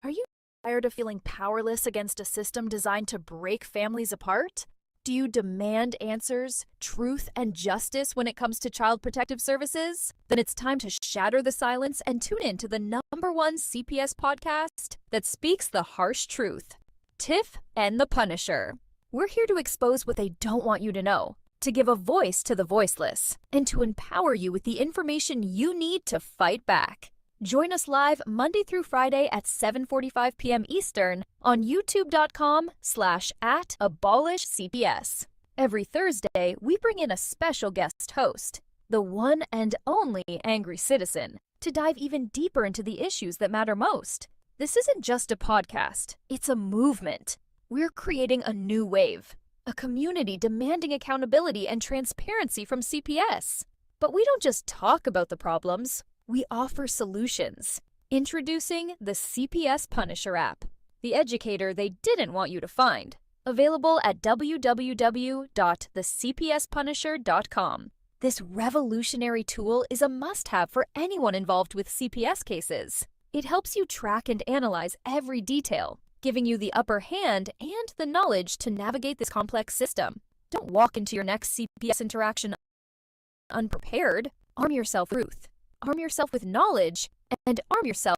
Are you tired of feeling powerless against a system designed to break families apart? Do you demand answers, truth, and justice when it comes to child protective services? Then it's time to shatter the silence and tune in to the #1 CPS podcast that speaks the harsh truth. Tiff and The Punisher. We're here to expose what they don't want you to know, to give a voice to the voiceless, and to empower you with the information you need to fight back. Join us live Monday through Friday at 7:45 p.m. Eastern on youtube.com/@abolishcps. Every Thursday, we bring in a special guest host, the one and only Angry Citizen, to dive even deeper into the issues that matter most. This isn't just a podcast, it's a movement. We're creating a new wave, a community demanding accountability and transparency from CPS. But we don't just talk about the problems. We offer solutions. Introducing the CPS Punisher app, the educator they didn't want you to find. Available at www.thecpspunisher.com. This revolutionary tool is a must-have for anyone involved with CPS cases. It helps you track and analyze every detail, giving you the upper hand and the knowledge to navigate this complex system. Don't walk into your next CPS interaction unprepared. Arm yourself with truth. Arm yourself with knowledge, and arm yourself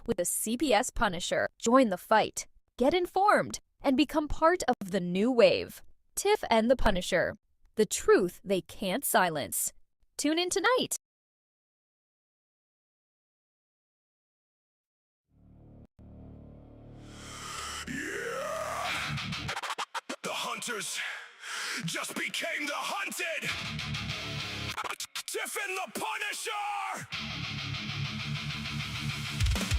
with the CPS Punisher. Join the fight, get informed, and become part of the new wave. Tiff and the Punisher. The truth they can't silence. Tune in tonight. Yeah. The hunters just became the hunted. Tiff and The Punisher!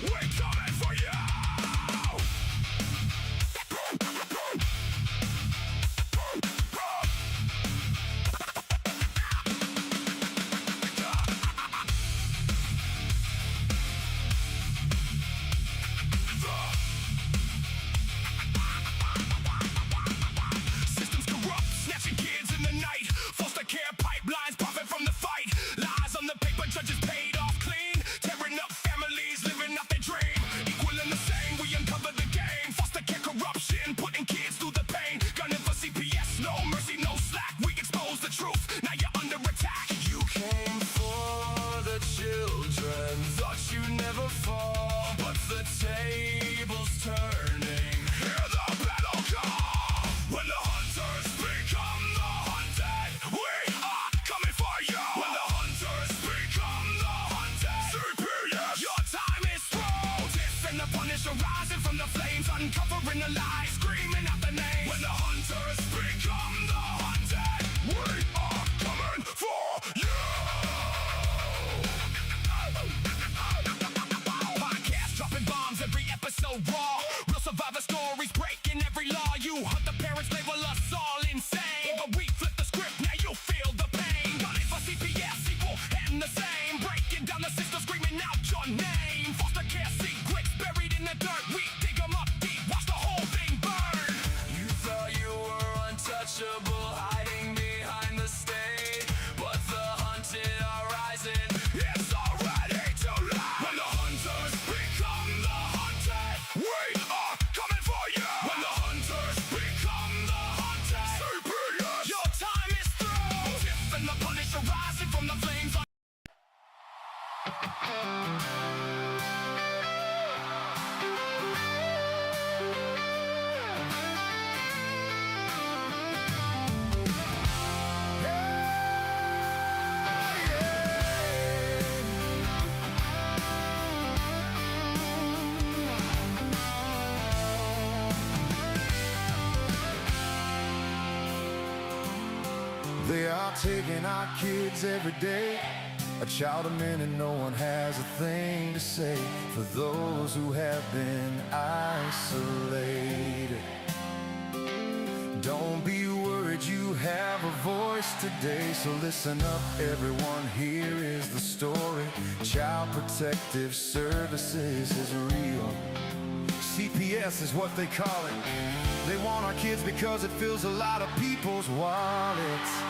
We're coming for you! Systems corrupt, snatching kids in the night. Foster care pipelines profit from the fight. Lies on the paper, judges paid off clean. Tearing up families, living out their dream. Equal and the same, we uncover the game. Foster care corruption, putting kids through the pain. Gunning for CPS, no mercy, no slack. We expose the truth, now you're under attack. You came for the children, thought you'd never fall. But the table's turning. Hear the battle call. When the hunters become the hunted, we are coming for you. When the hunters become the hunted, CPS, your time is through. Tiff and the Punisher rising from the flames, uncovering the lies, screaming out the name. When the hunters become the hunted, we are coming for you. Podcast dropping bombs every episode raw. Real survivor stories breaking every law. You hunt the parents, label us all insane, but we flip the script, now you feel the pain. Gunning for CPS, equal and the same. Breaking down the system, screaming out your name. Foster care secrets buried in the dirt. We dig them up deep, watch the whole thing burn. You thought you were untouchable, hiding behind the state, but the hunted are rising. It's already too late. When the hunters become the hunted, we are coming for you. When the hunters become the hunted, CPS, your time is through. Tiff and the Punisher rising from the flames. They are taking our kids every day. A child a minute, no one has a thing to say for those who have been isolated. Don't be worried, you have a voice today. So listen up, everyone, here is the story. Child Protective Services is real. CPS is what they call it. They want our kids because it fills a lot of people's wallets.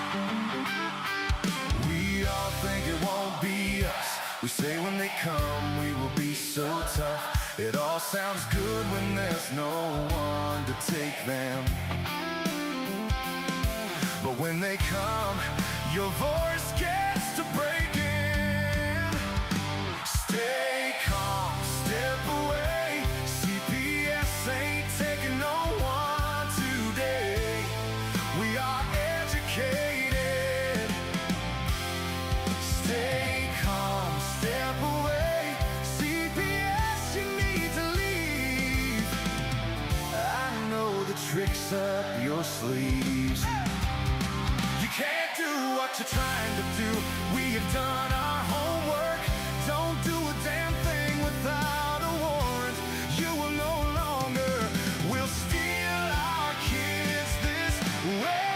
We all think it won't be us. We say when they come we will be so tough. It all sounds good when there's no one to take them. But when they come, your voice gets to breaking. Stay calm, step away. CPS ain't taking no one today. We are educated. Stay calm, step away. CPS, you need to leave. I know the tricks up your sleeves. You can't do what you're trying to do. We have done our homework. Don't do a damn thing without a warrant. You will no longer will steal our kids this way.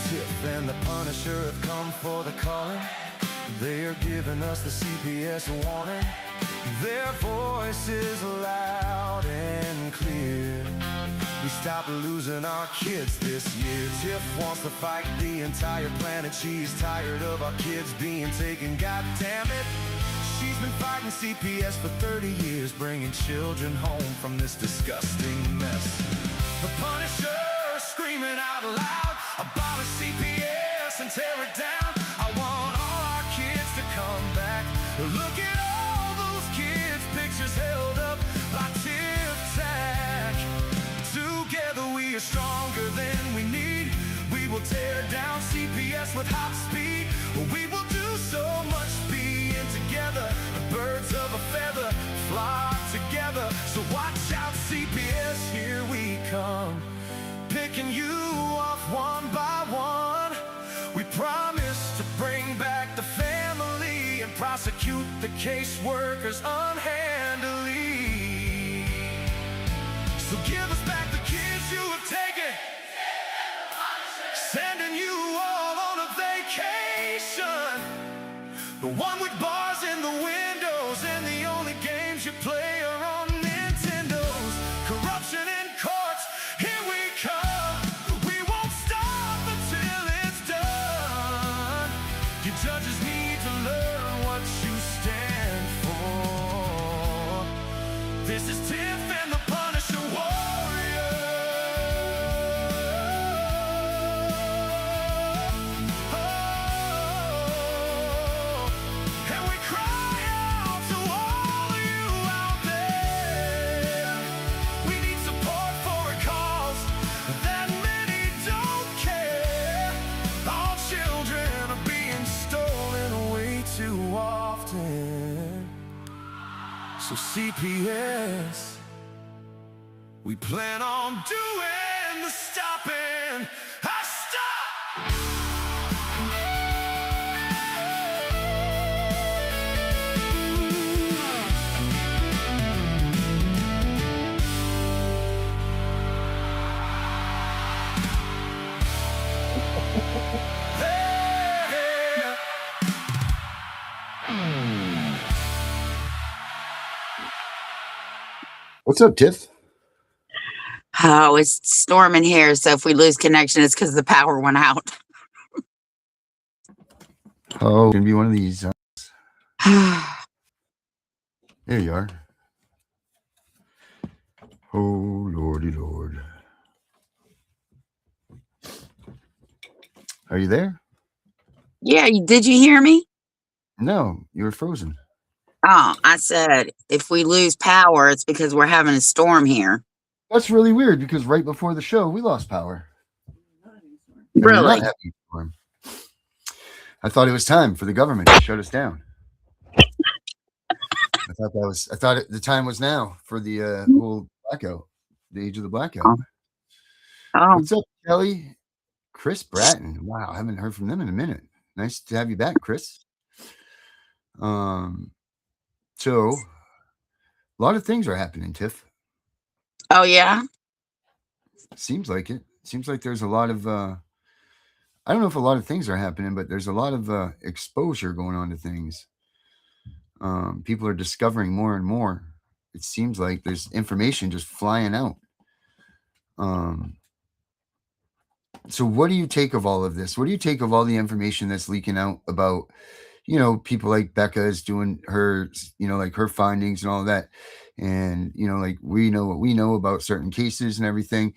Tiff and the Punisher have come for the calling. They are giving us the CPS warning. Their voice is loud and clear. We stopped losing our kids this year. Tiff wants to fight the entire planet. She's tired of our kids being taken, god damn it. She's been fighting CPS for 30 years, bringing children home from this disgusting mess. The Punisher screaming out loud, abolish CPS and tear it down. I want all our kids to come back. Look at all those kids' pictures held up by Tic-Tac. Together we are stronger than we need. We will tear down CPS with hot speed. We will do so much being together. Birds of a feather flock together. So watch out, CPS, here we come. Picking you off one by one. We promise to bring back the family and prosecute the caseworkers unhandily. So give us back the kids you have taken. Sending you all on a vacation. The one with bars in the windows and the only games you play are on Nintendos. Corruption in courts, here we come. We won't stop until it's done. You judges need to learn what you stand for. This is Tiff and the Punisher Warrior. And we cry out to all of you out there. We need support for a cause that many don't care. Our children are being stolen way too often. So CPS, we plan on doing the stopping. I stop! What's up, Tiff? Oh, it's storming here, so if we lose connection, it's because the power went out. Oh, gonna be one of these. There you are. Oh, lordy lord. Are you there? Yeah, did you hear me? No, you were frozen. Oh, I said if we lose power, it's because we're having a storm here. That's really weird because right before the show, we lost power. And we're Really? not having a storm. I thought it was time for the government to shut us down. I thought the time was now for the whole blackout, the age of the blackout. Oh, What's up, Kelly? Chris Bratton. Wow, I haven't heard from them in a minute. Nice to have you back, Chris. So a lot of things are happening, Tiff. oh yeah. Seems like it. Seems like there's a lot of I don't know if a lot of things are happening, but there's a lot of exposure going on to things. People are discovering more and more. It seems like there's information just flying out. So what do you take of all of this? What do you take of all the information that's leaking out about, people like Becca is doing her, like her findings and all that. And, like we know what we know about certain cases and everything.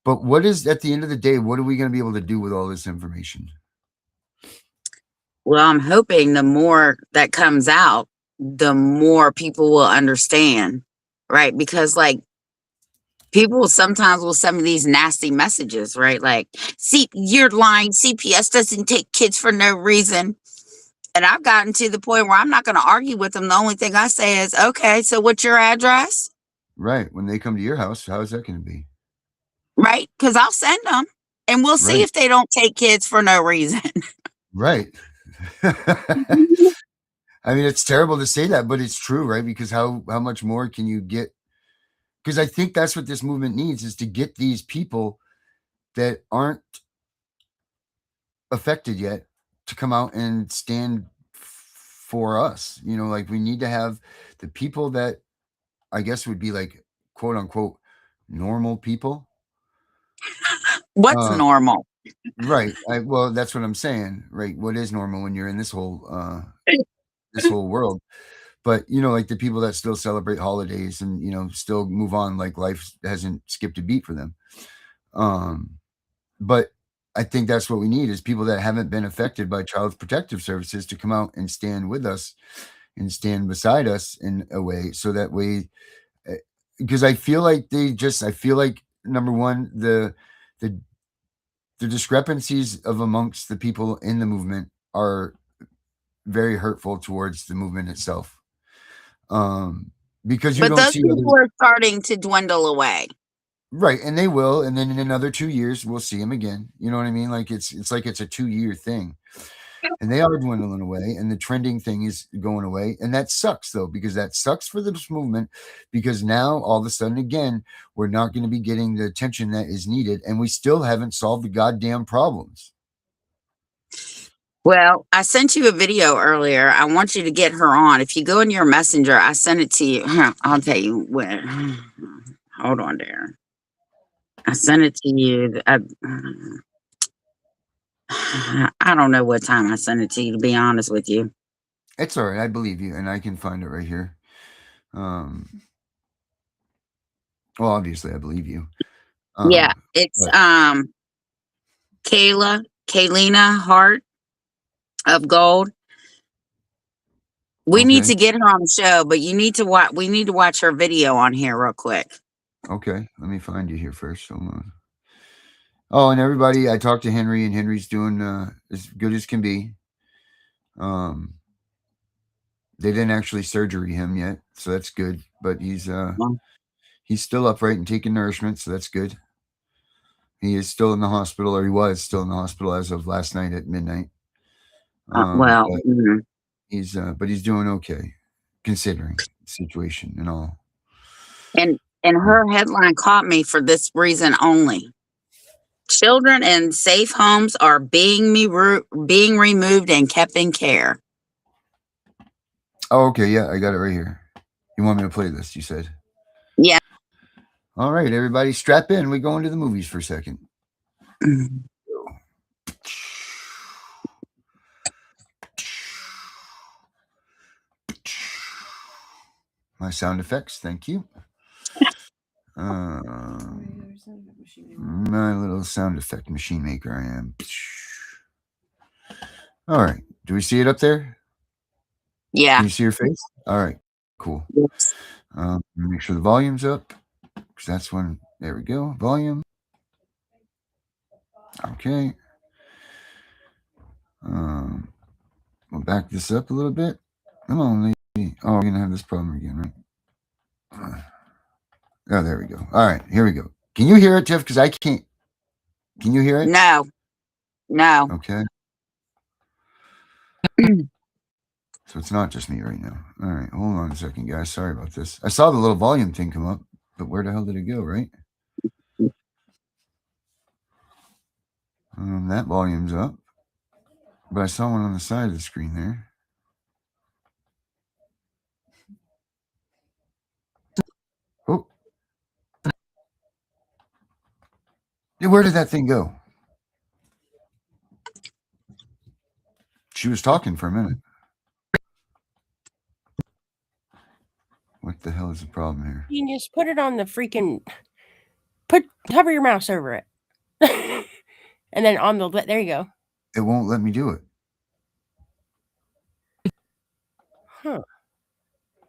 But what is, at the end of the day, what are we going to be able to do with all this information? Well, I'm hoping the more that comes out, the more people will understand, right? Because like people sometimes will send me these nasty messages, right? Like, see, you're lying. CPS doesn't take kids for no reason. And I've gotten to the point where I'm not going to argue with them. The only thing I say is, okay, so what's your address? Right. When they come to your house, how is that going to be? Right? Because I'll send them and we'll see Right. if they don't take kids for no reason. Right. I mean, it's terrible to say that, but it's true, right? Because how much more can you get? Because I think that's what this movement needs, is to get these people that aren't affected yet to come out and stand for us. Like we need to have the people that I guess would be like, quote unquote, normal people. What's normal? Right. Well, that's what I'm saying. Right. What is normal when you're in this whole world? But like the people that still celebrate holidays and still move on, like life hasn't skipped a beat for them. But I think that's what we need, is people that haven't been affected by Child Protective Services to come out and stand with us and stand beside us in a way, so that way, because I feel like number one, the discrepancies of amongst the people in the movement are very hurtful towards the movement itself. Because you But don't those see people are starting to dwindle away. right, and they will, and then in another 2 years we'll see them again. You know what I mean? Like it's like it's a 2-year thing. And they are dwindling away, and the trending thing is going away. And that sucks, though, because that sucks for this movement, because now all of a sudden, again, we're not going to be getting the attention that is needed, and we still haven't solved the goddamn problems. Well, I sent you a video earlier. I want you to get her on. If you go in your messenger, I sent it to you. I'll tell you where. Hold on there. I sent it to you. I don't know what time I sent it to you, to be honest with you. It's all right. I believe you, and I can find it right here. Well, obviously, I believe you. Yeah, it's but Kaylina Hart of Gold. We need okay, to get her on the show, but you need to watch. We need to watch her video on here real quick. okay. Let me find you here first. Hold on. Oh, and everybody, I talked to Henry, and Henry's doing as good as can be. They didn't actually surgery him yet, so that's good. But he's still upright and taking nourishment, so that's good. He is still in the hospital, or he was still in the hospital as of last night at midnight. Well, But he's doing okay, considering the situation and all. and her headline caught me for this reason only. Children in safe homes are being removed and kept in care. Oh, okay, yeah, I got it right here. You want me to play this? You said. Yeah. All right, everybody, strap in. We're going to the movies for a second. My sound effects, thank you. My little sound effect machine maker I am. All right. Do we see it up there? Yeah. Can you see your face? All right. Cool. Yes. Make sure the volume's up, because that's when. There we go. Volume. Okay. We'll back this up a little bit. Come on, lady. Oh, we're gonna have this problem again, right? Oh, there we go. All right, here we go. Can you hear it, Tiff? Because I can't. Can you hear it? No. Okay. So it's not just me right now. All right, hold on a second, guys. Sorry about this. I saw the little volume thing come up, but where the hell did it go, right? That volume's up, but I saw one on the side of the screen there. Oh. Where did that thing go? She was talking for a minute. What the hell is the problem here? You can just put it on the freaking. Hover your mouse over it, and then on the. There you go. It won't let me do it. Huh.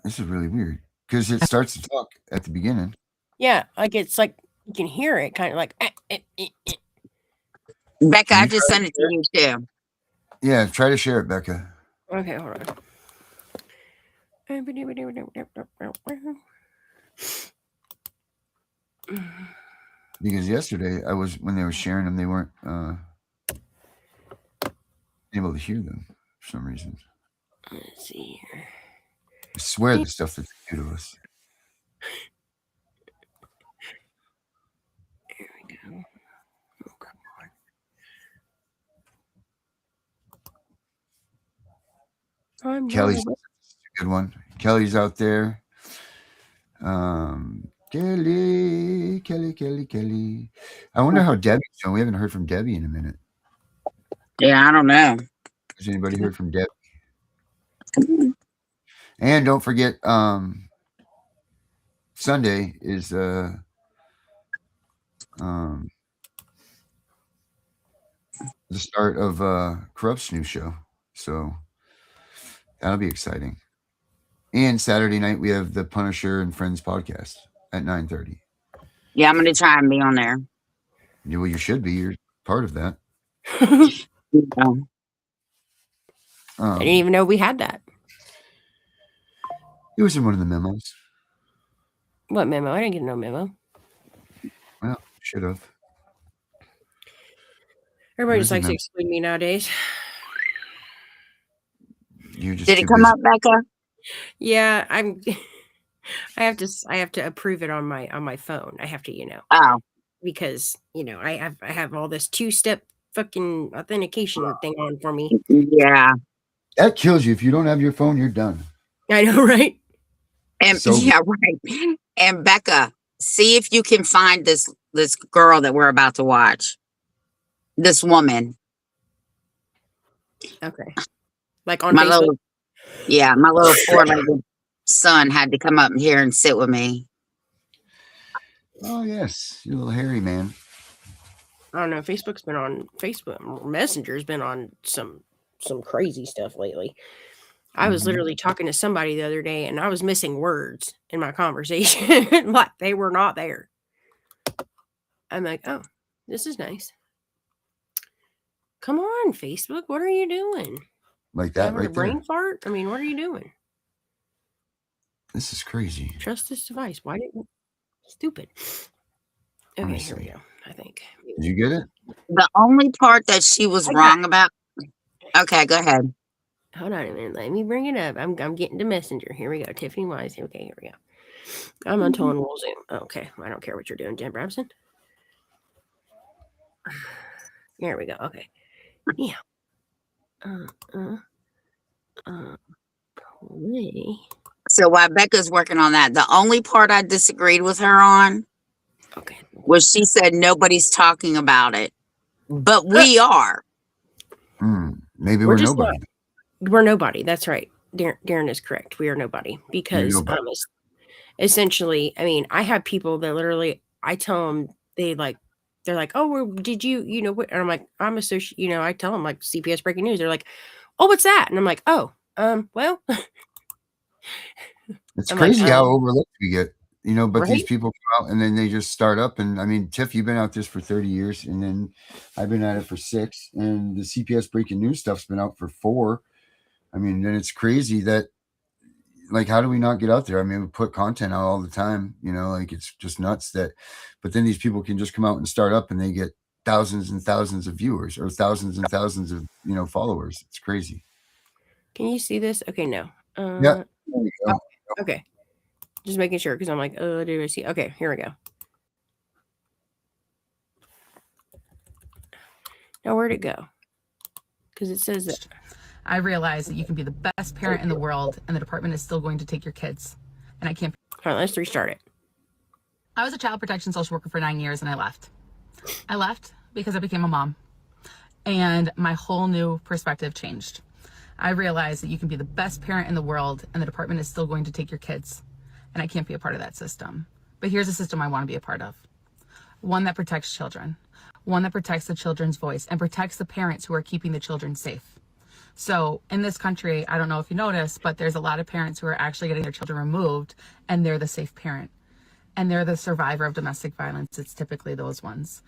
This is really weird because it starts to talk at the beginning. Yeah, like it's like you can hear it, kind of like. Becca, I just sent it to you too. Yeah, try to share it, Becca. Okay, hold on. Because yesterday when they were sharing them, they weren't able to hear them for some reason. Let's see here. I swear the stuff that they do to us. Here we go. Oh, come on. Kelly's a good one. Kelly's out there. Kelly. I wonder how Debbie's doing. We haven't heard from Debbie in a minute. Yeah, I don't know. Has anybody heard from Debbie? And don't forget, Sunday is the start of Corrupt's new show. So that'll be exciting. And Saturday night we have the Punisher and Friends podcast at 9:30. Yeah, I'm gonna try and be on there. Well, you should be. You're part of that. Yeah. I didn't even know we had that. It was in one of the memos. What memo? I didn't get no memo. Well, should have. Everybody just likes to exclude me nowadays. You just Did it come up, Becca? Yeah, I have to approve it on my phone. I have to, Oh, because I have all this 2-step fucking authentication thing on for me. yeah. That kills you. If you don't have your phone, you're done. I know, right? And So- yeah, right. And Becca, see if you can find this girl that we're about to watch. This woman. Okay. Like on My Facebook? my little 4-legged son had to come up here and sit with me. Oh yes, you little hairy man. I don't know. Facebook's been on Facebook. Messenger's been on some crazy stuff lately. I was literally talking to somebody the other day and I was missing words in my conversation. Like they were not there. I'm like, oh, this is nice. Come on, Facebook. What are you doing? Like that Having a right there. brain fart? I mean, what are you doing? This is crazy. Trust this device. Why didn't stupid? Let Okay, me here we see. go. I think. Did you get it? The only part that she was wrong about. Okay, go ahead. Hold on a minute. Let me bring it up. I'm getting to Messenger. Here we go. Tiffany Wise. Okay, here we go. I'm on Tone Wool Zoom. Okay, I don't care what you're doing, Jen Brabson. Here we go. Okay. Yeah. Play. So while Becca's working on that, the only part I disagreed with her on Okay. was she said nobody's talking about it, but we are. Maybe We're we're just nobody. We're nobody. That's right. Darren is correct. We are nobody because nobody. essentially, I mean, I have people that literally, I tell them they're like, oh, well, did you know what? And I'm like, I'm associate, I tell them like CPS breaking news. They're like, oh, what's that? And I'm like, oh, well, It's I'm crazy like, how overlooked we get, but these right? people come out and then they just start up. And I mean, Tiff, you've been out this for 30 years and then I've been at it for 6 and the CPS breaking news stuff's been out for 4. I mean, then it's crazy that, like, how do we not get out there? I mean, we put content out all the time, like it's just nuts but then these people can just come out and start up and they get thousands and thousands of viewers or thousands and thousands of, followers. It's crazy. Can you see this? Okay, no. Yeah. There you go. Okay. Just making sure because I'm like, oh, do I see? Okay, here we go. Now, where'd it go? Because it says that. I realize that you can be the best parent in the world and the department is still going to take your kids. And I can't. All right, let's restart it. I was a child protection social worker for 9 years and I left. I left because I became a mom and my whole new perspective changed. I realize that you can be the best parent in the world and the department is still going to take your kids. And I can't be a part of that system. But here's a system I want to be a part of. One that protects children. One that protects the children's voice and protects the parents who are keeping the children safe. So in this country, I don't know if you noticed, but there's a lot of parents who are actually getting their children removed and they're the safe parent. And they're the survivor of domestic violence. It's typically those ones.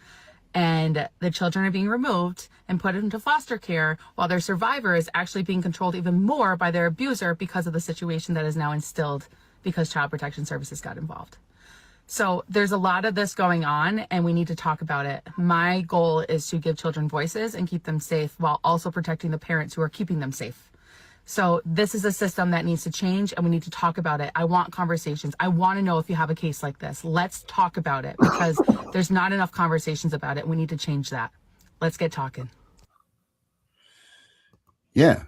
And the children are being removed and put into foster care while their survivor is actually being controlled even more by their abuser because of the situation that is now instilled because Child Protection Services got involved. So there's a lot of this going on and we need to talk about it. My goal is to give children voices and keep them safe while also protecting the parents who are keeping them safe. So this is a system that needs to change and we need to talk about it. I want conversations. I want to know if you have a case like this. Let's talk about it because there's not enough conversations about it. We need to change that. Let's get talking. Yeah,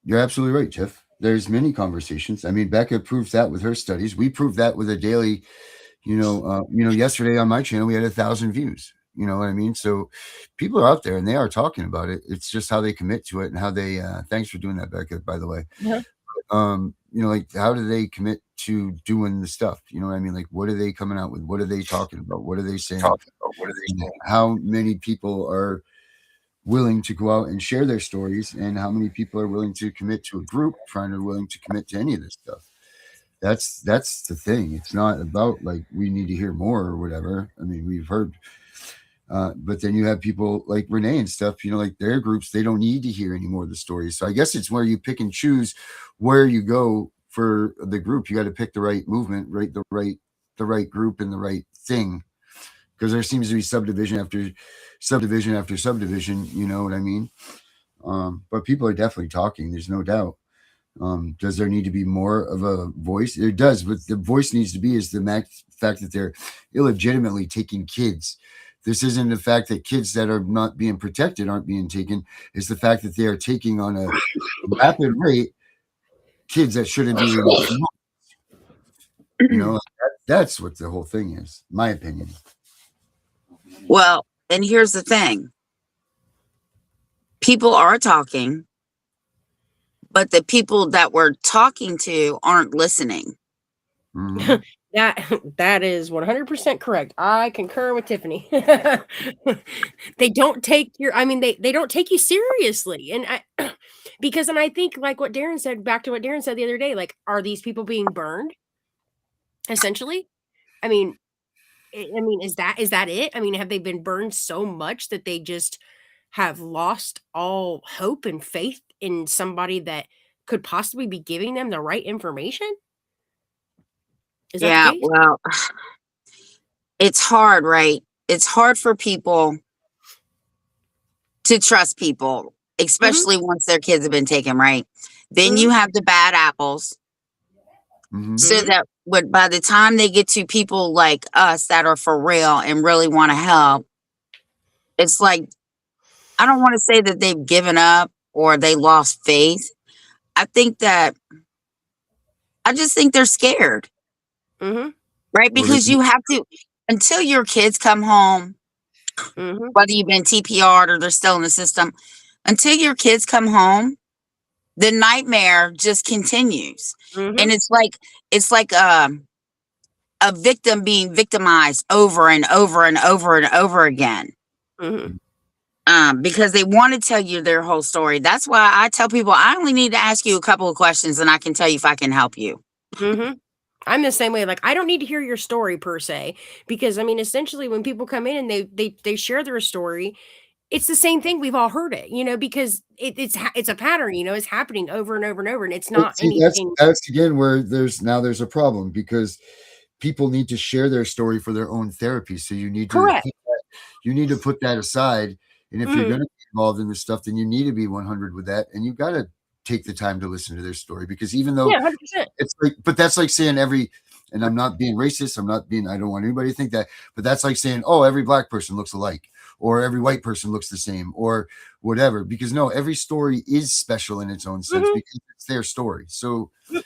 you're absolutely right, Tiff. There's many conversations. I mean, Becca proves that with her studies. We prove that with a daily, yesterday on my channel, we had 1,000 views. You know what I mean? So people are out there and they are talking about it. It's just how they commit to it and how they, thanks for doing that, Becca, by the way. Yeah. Like how do they commit to doing the stuff? You know what I mean? Like, what are they coming out with? What are they talking about? What are they saying? How many people are willing to go out and share their stories and how many people are willing to commit to a group, willing to commit to any of this stuff? That's the thing. It's not about like, we need to hear more or whatever. I mean, we've heard, but then you have people like Renee and stuff, like their groups, they don't need to hear any more of the stories. So I guess it's where you pick and choose where you go for the group. You got to pick the right movement, right? The right group and the right thing. Because there seems to be subdivision after subdivision after subdivision, you know what I mean? But people are definitely talking. There's no doubt. Does there need to be more of a voice? There does, but the voice needs to be is the fact that they're illegitimately taking kids. This isn't the fact that kids that are not being protected aren't being taken. It's the fact that they are taking on a rapid rate kids that shouldn't be released. That's what the whole thing is, my opinion. Well, and here's the thing. People are talking, but the people that we're talking to aren't listening. Mhm. That is 100% correct. I concur with Tiffany. They don't take they don't take you seriously. And I think like what Darren said, back to what Darren said the other day, like, are these people being burned? Essentially? I mean, is that it? I mean, have they been burned so much that they just have lost all hope and faith in somebody that could possibly be giving them the right information? Is that the case? Well, it's hard, right? It's hard for people to trust people, especially once their kids have been taken, right? Then you have the bad apples. So that by the time they get to people like us that are for real and really want to help, it's like, I don't want to say that they've given up or they lost faith. I just think they're scared. Right? Because you have to, until your kids come home, whether you've been TPR'd or they're still in the system, until your kids come home, the nightmare just continues. And it's like a victim being victimized over and over and over and over again. Because they want to tell you their whole story. That's why I tell people I only need to ask you a couple of questions and I can tell you if I can help you. I'm the same way. Like, I don't need to hear your story per se, because I mean, essentially when people come in and they share their story, it's the same thing. We've all heard it, because it's a pattern, it's happening over and over and over. And it's not anything. That's again where there's a problem, because people need to share their story for their own therapy. So you need to put that aside. And if you're going to be involved in this stuff, then you need to be 100 with that. And you've got to take the time to listen to their story, because even though 100%. it's like, but that's like saying and I'm not being racist. I don't want anybody to think that, but that's like saying, oh, every black person looks alike, or every white person looks the same, or whatever, because no, every story is special in its own sense because it's their story. So you've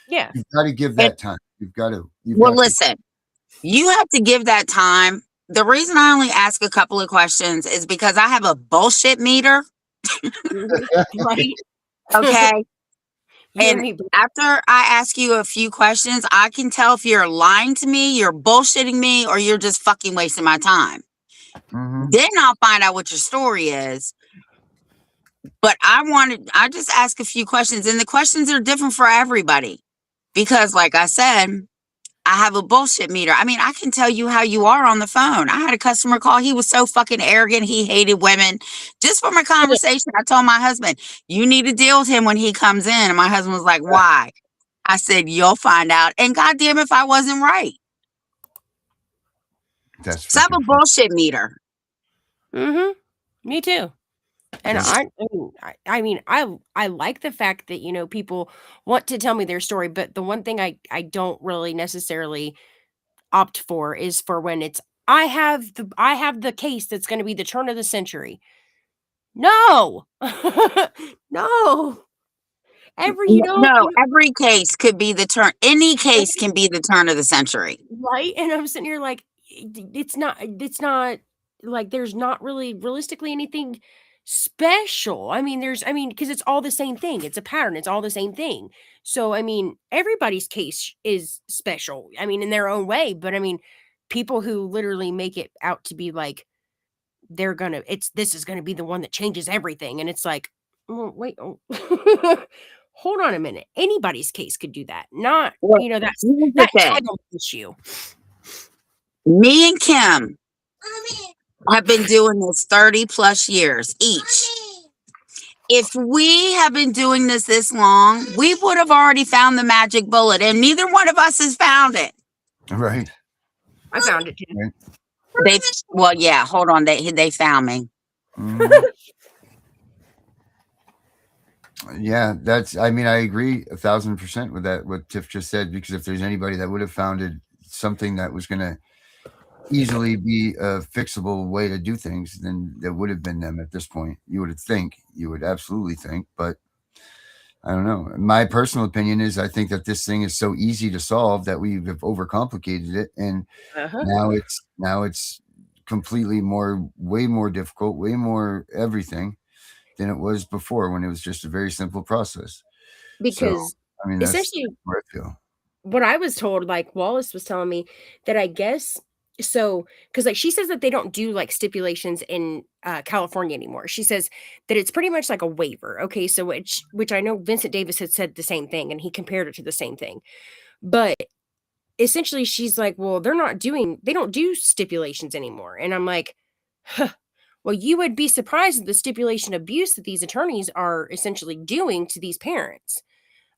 got to give that time. Listen, you have to give that time. The reason I only ask a couple of questions is because I have a bullshit meter. Right? Okay. You and And me both. after I ask you a few questions, I can tell if you're lying to me, you're bullshitting me, or you're just fucking wasting my time. Mhm. Then I'll find out what your story is. But I just ask a few questions, and the questions are different for everybody. Because, like I said, I have a bullshit meter. I mean, I can tell you how you are on the phone. I had a customer call. He was so fucking arrogant. He hated women. Just from a conversation, I told my husband, you need to deal with him when he comes in. And my husband was like, why? I said, you'll find out. And goddamn if I wasn't right. That's So I have a freaking funny. bullshit meter. Me too. And Yep. I mean, I like the fact that, you know, people want to tell me their story, but the one thing I don't really necessarily opt for is for when it's I have the case that's going to be the turn of the century. No. No. No, every case could be the turn. Any case can be the turn of the century. Right? And I'm sitting here like it's not like there's not really realistically anything special. I mean, because it's all the same thing. It's a pattern. It's all the same thing. So I mean, everybody's case is special. I mean, in their own way, but I mean, people who literally make it out to be like this is gonna be the one that changes everything. And it's like, oh, wait, oh. Hold on a minute. Anybody's case could do that. Not, Well, you know, that's here's the that thing. title issue. Me and Kim have been doing this 30 plus years each. If we have been doing this long, we would have already found the magic bullet, and neither one of us has found it. Right. I found it too. Well, yeah, hold on. They found me. Mhm. Yeah, I mean, I agree 1,000% with that, what Tiff just said, because if there's anybody that would have founded something that was going to easily be a fixable way to do things, then there would have been them at this point. You would absolutely think, but I don't know. My personal opinion is I think that this thing is so easy to solve that we have overcomplicated it. And now it's completely way more difficult, way more everything than it was before when it was just a very simple process. Because So, I mean, that's essentially where I feel. what I was told, like Wallace was telling me that I guess so, because like she says that they don't do like stipulations in California anymore. She says that it's pretty much like a waiver. Okay, so which I know Vincent Davis had said the same thing, and he compared it to the same thing. But essentially, she's like, well, they don't do stipulations anymore, and I'm like, huh. Well, you would be surprised at the stipulation abuse that these attorneys are essentially doing to these parents.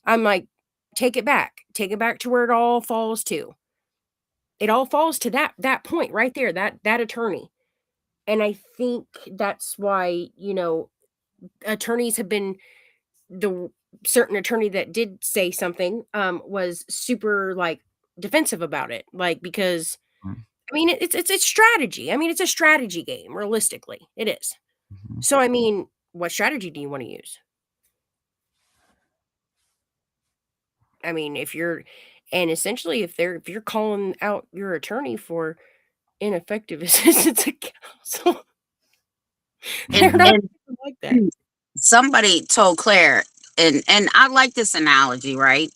I'm like, take it back to where it all falls to. It all falls to that point right there, that attorney. And I think that's why, you know, attorneys have been the certain attorney that did say something was super like defensive about it, like because Mhm. I mean it's strategy. I mean it's a strategy game. Realistically, it is. Mhm. So I mean, what strategy do you want to use? I mean, essentially if you're calling out your attorney for ineffective assistance of counsel, they're And not Mhm. and like that. somebody told Claire, and I like this analogy, right?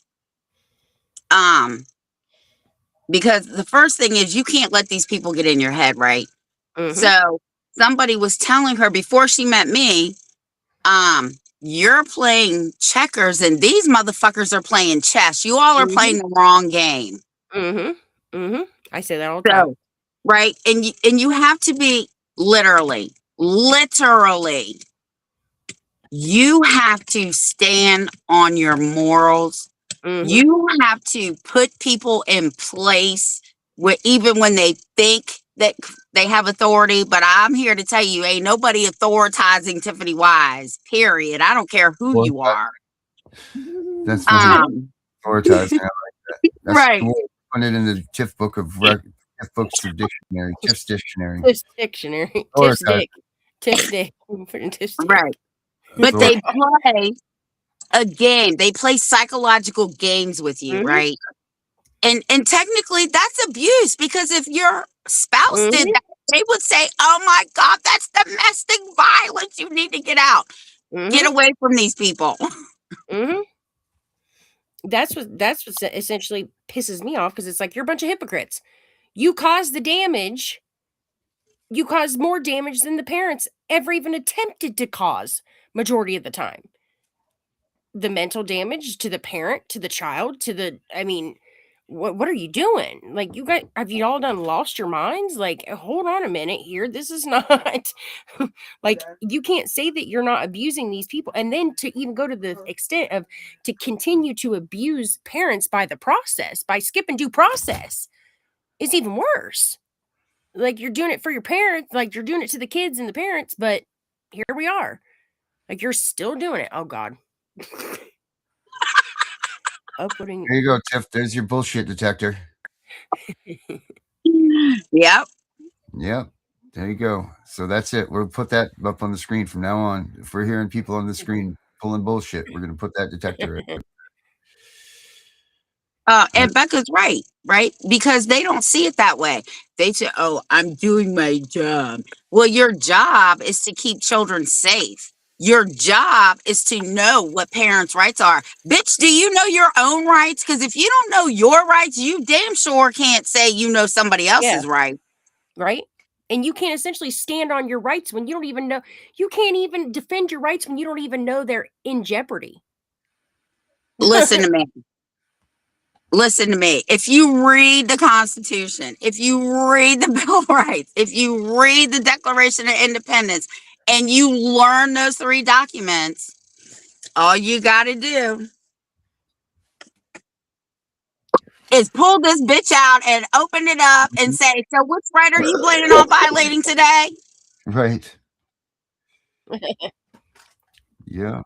Because the first thing is you can't let these people get in your head, right? Mhm. So somebody was telling her before she met me, you're playing checkers and these motherfuckers are playing chess. You all are playing the wrong game. Mhm. Mhm. I say that all the time. So, right? And you have to be literally, you have to stand on your morals. Mhm. You have to put people in place where even when they think that they have authority, but I'm here to tell you, ain't nobody authorizing Tiffany Wise, period. I don't care who you are. That's funny. Um, Prioritizing. I like that. That's right. the way to put it in the Tiff book of Tiff books of dictionary, Tiff's dictionary. Tiff's dictionary. Tiff's Prioritizing. dick. Tiff's dick. Put in Tiff's dick. Right. But they play a game. They play psychological games with you, right? And technically that's abuse, because if your spouse did that, they would say, oh my God, that's domestic violence. You need to get out. Get away from these people. Mhm. That's what essentially pisses me off, because it's like, you're a bunch of hypocrites. You caused the damage. You caused more damage than the parents ever even attempted to cause, majority of the time. The mental damage to the parent, to the child, to the, I mean, what are you doing? Like, you guys, have you all done lost your minds? Like, hold on a minute here. This is not like, you can't say that you're not abusing these people, and then to even go to the extent of to continue to abuse parents by the process, by skipping due process, is even worse. Like, you're doing it for your parents, like you're doing it to the kids and the parents, but here we are. Like, you're still doing it. Oh God. Uploading. There you go, Tiff. There's your bullshit detector. Yep. Yep. There you go. So that's it. We'll put that up on the screen from now on. If we're hearing people on the screen pulling bullshit, we're going to put that detector in. And Becca's right? Because they don't see it that way. They say, oh, I'm doing my job. Well, your job is to keep children safe. Your job is to know what parents' rights are. Bitch, do you know your own rights? Because if you don't know your rights, you damn sure can't say you know somebody else's rights. Right? And you can't essentially stand on your rights when you don't even know. You can't even defend your rights when you don't even know they're in jeopardy. Listen to me. Listen to me. If you read the Constitution, if you read the Bill of Rights, if you read the Declaration of Independence, and you learn those 3 documents, all you got to do is pull this bitch out and open it up and say, so which right are you planning on violating today? Right. Yeah.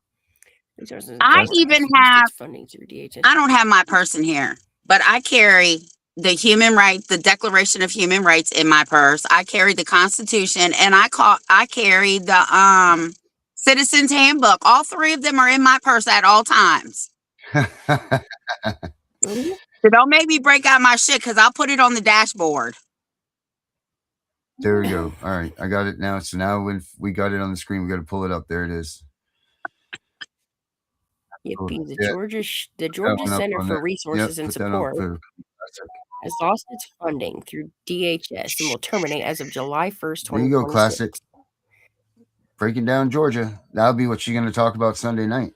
I even have, funding through DHS. I don't have my purse in here, but I carry the human rights, the Declaration of Human Rights in my purse. I carry the Constitution, and I carry the Citizens Handbook. All 3 of them are in my purse at all times. So don't make me break out my shit, because I'll put it on the dashboard. There we go. All right. I got it now. So now when we got it on the screen, we got to pull it up. There it is. Yippee, the Georgia Center for Resources and Support has lost its funding through DHS and will terminate as of July 1st, 2026. There you go, classic. Breaking down Georgia. That'll be what she's going to talk about Sunday night.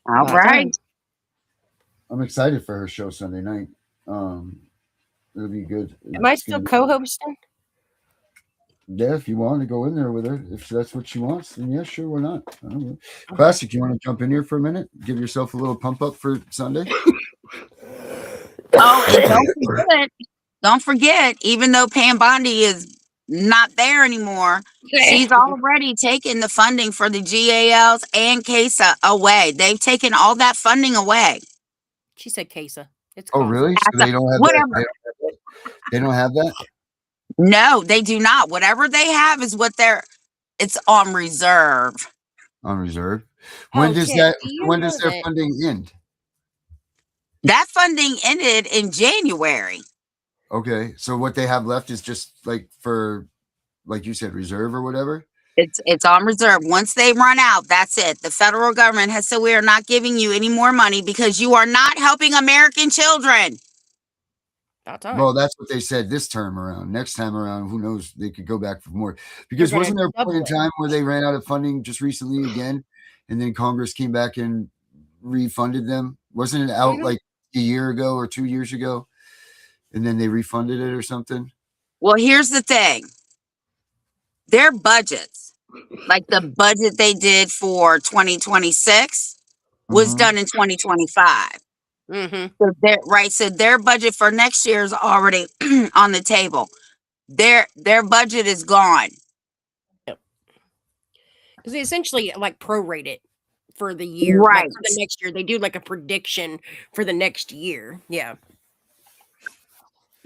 All right. I'm excited for her show Sunday night. It'll be good. Am I still co-hosting? Yeah, if you want to go in there with her, if that's what she wants, then yeah, sure, why not? I don't know. Classic, you want to jump in here for a minute? Give yourself a little pump up for Sunday? Oh, and don't forget, even though Pam Bondi is not there anymore, she's already taken the funding for the GALs and CASA away. They've taken all that funding away. She said CASA. It's really? So they don't have that? They don't have that? No, they do not. Whatever they have is it's on reserve. On reserve. When does their funding end? That funding ended in January. Okay. So what they have left is just like for, like you said, reserve or whatever? It's on reserve. Once they run out, that's it. The federal government has said, we are not giving you any more money because you are not helping American children. Well, that's what they said this term around. Next time around, who knows? They could go back for more. Because wasn't there a point in time where they ran out of funding just recently again, and then Congress came back and refunded them? Wasn't it out like a year ago or 2 years ago, and then they refunded it or something? Well, here's the thing. Their budgets, like the budget they did for 2026, was done in 2025. So their budget for next year is already on the table. Their budget is gone. Because they essentially like prorate it for the year, right? Like for the next year, they do like a prediction for the next year. Yeah.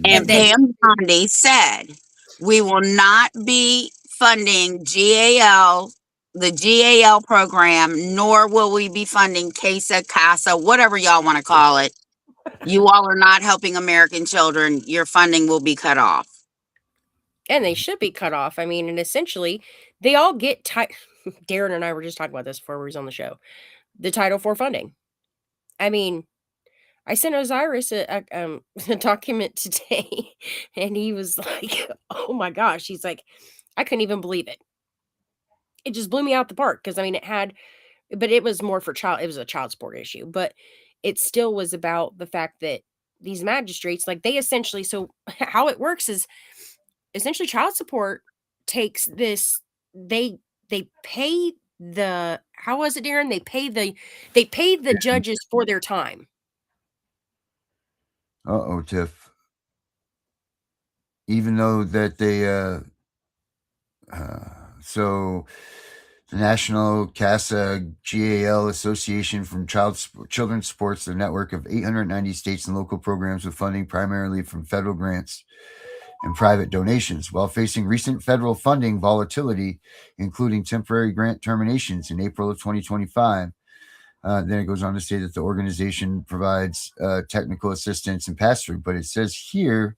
And Pam Bondi said, we will not be funding the GAL program, nor will we be funding CASA, whatever y'all want to call it. You all are not helping American children. Your funding will be cut off. And they should be cut off. I mean, and essentially, they all get Darren and I were just talking about this before we was on the show. The Title IV funding. I mean, I sent Osiris a document today, and he was like, "Oh my gosh!" He's like, "I couldn't even believe it. It just blew me out the park." Because I mean, but it was more for child. It was a child support issue, but it still was about the fact that these magistrates, like they essentially, so how it works is essentially child support takes this. They pay the how was it, Darren? They pay the judges for their time. Uh-oh, Tiff. Even though that they, so the National CASA GAL Association from Children's Sports, the network of 890 states and local programs with funding primarily from federal grants and private donations, while facing recent federal funding volatility, including temporary grant terminations in April of 2025. Then it goes on to say that the organization provides technical assistance and pass-through, but it says here,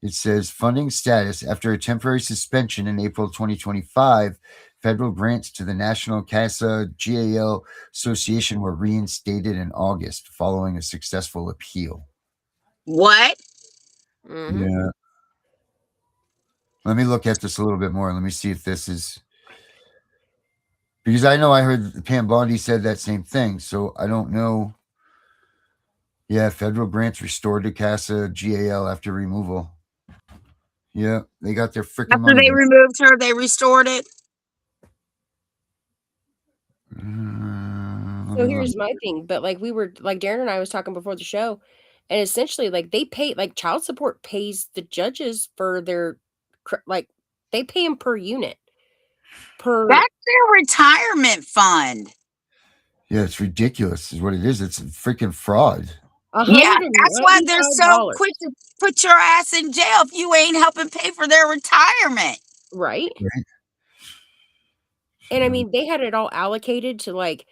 it says funding status after a temporary suspension in April 2025, federal grants to the National CASA GAL Association were reinstated in August following a successful appeal. What? Mhm. Yeah. Let me look at this a little bit more. Let me see if this is, because I know I heard Pam Bondi said that same thing, so I don't know. Yeah, federal grants restored to CASA GAL after removal. Yeah, they got their freaking After money they back. removed her, they restored it. So here's my thing, but like we were like Darren and I was talking before the show, and essentially like they pay like child support pays the judges for their like they pay them per unit. Per That's their retirement fund. Yeah, it's ridiculous, is what it is. It's a freaking fraud. Yeah, that's why they're so $195. quick to put your ass in jail if you ain't helping pay for their retirement. Right? Right? And I mean, they had it all allocated to like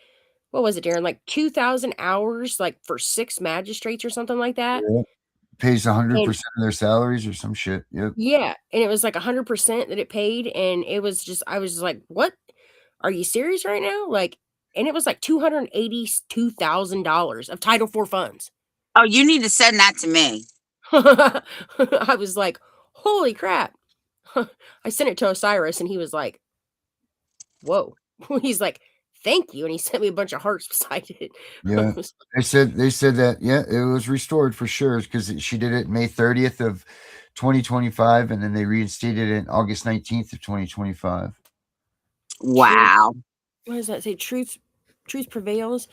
what was it, Darren? Like 2,000 hours, like for 6 magistrates or something like that. Yeah. Pays 100% And of their salaries or some shit. Yep. yeah, and it was like 100% that it paid, and it was just I was just like, "What? Are you serious right now?" Like, and it was like $282,000 of Title IV funds. Oh, you need to send that to me. I was like, "Holy crap." I sent it to Osiris, and he was like, "Whoa." He's like, "Thank you," and he sent me a bunch of hearts beside it. Yeah. They said that, yeah, it was restored for sure because she did it May 30th of 2025, and then they reinstated it August 19th of 2025. Wow. What does that say? Truth prevails.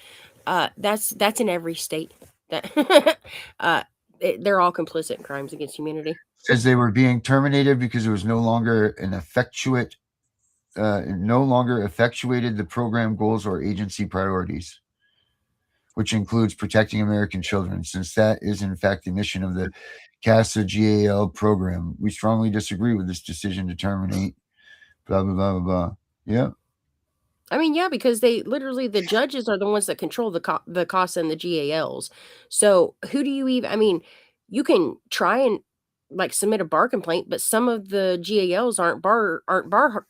That's in every state. That they're all complicit in crimes against humanity. Says they were being terminated because it was no longer effectuated the program goals or agency priorities, which includes protecting American children, since that is in fact the mission of the CASA GAL program. We strongly disagree with this decision to terminate. Blah blah blah blah blah. Yeah. I mean, yeah, because they literally the judges are the ones that control the CASA and the GALs. So who do you even? I mean, you can try and like submit a bar complaint, but some of the GALs aren't bar card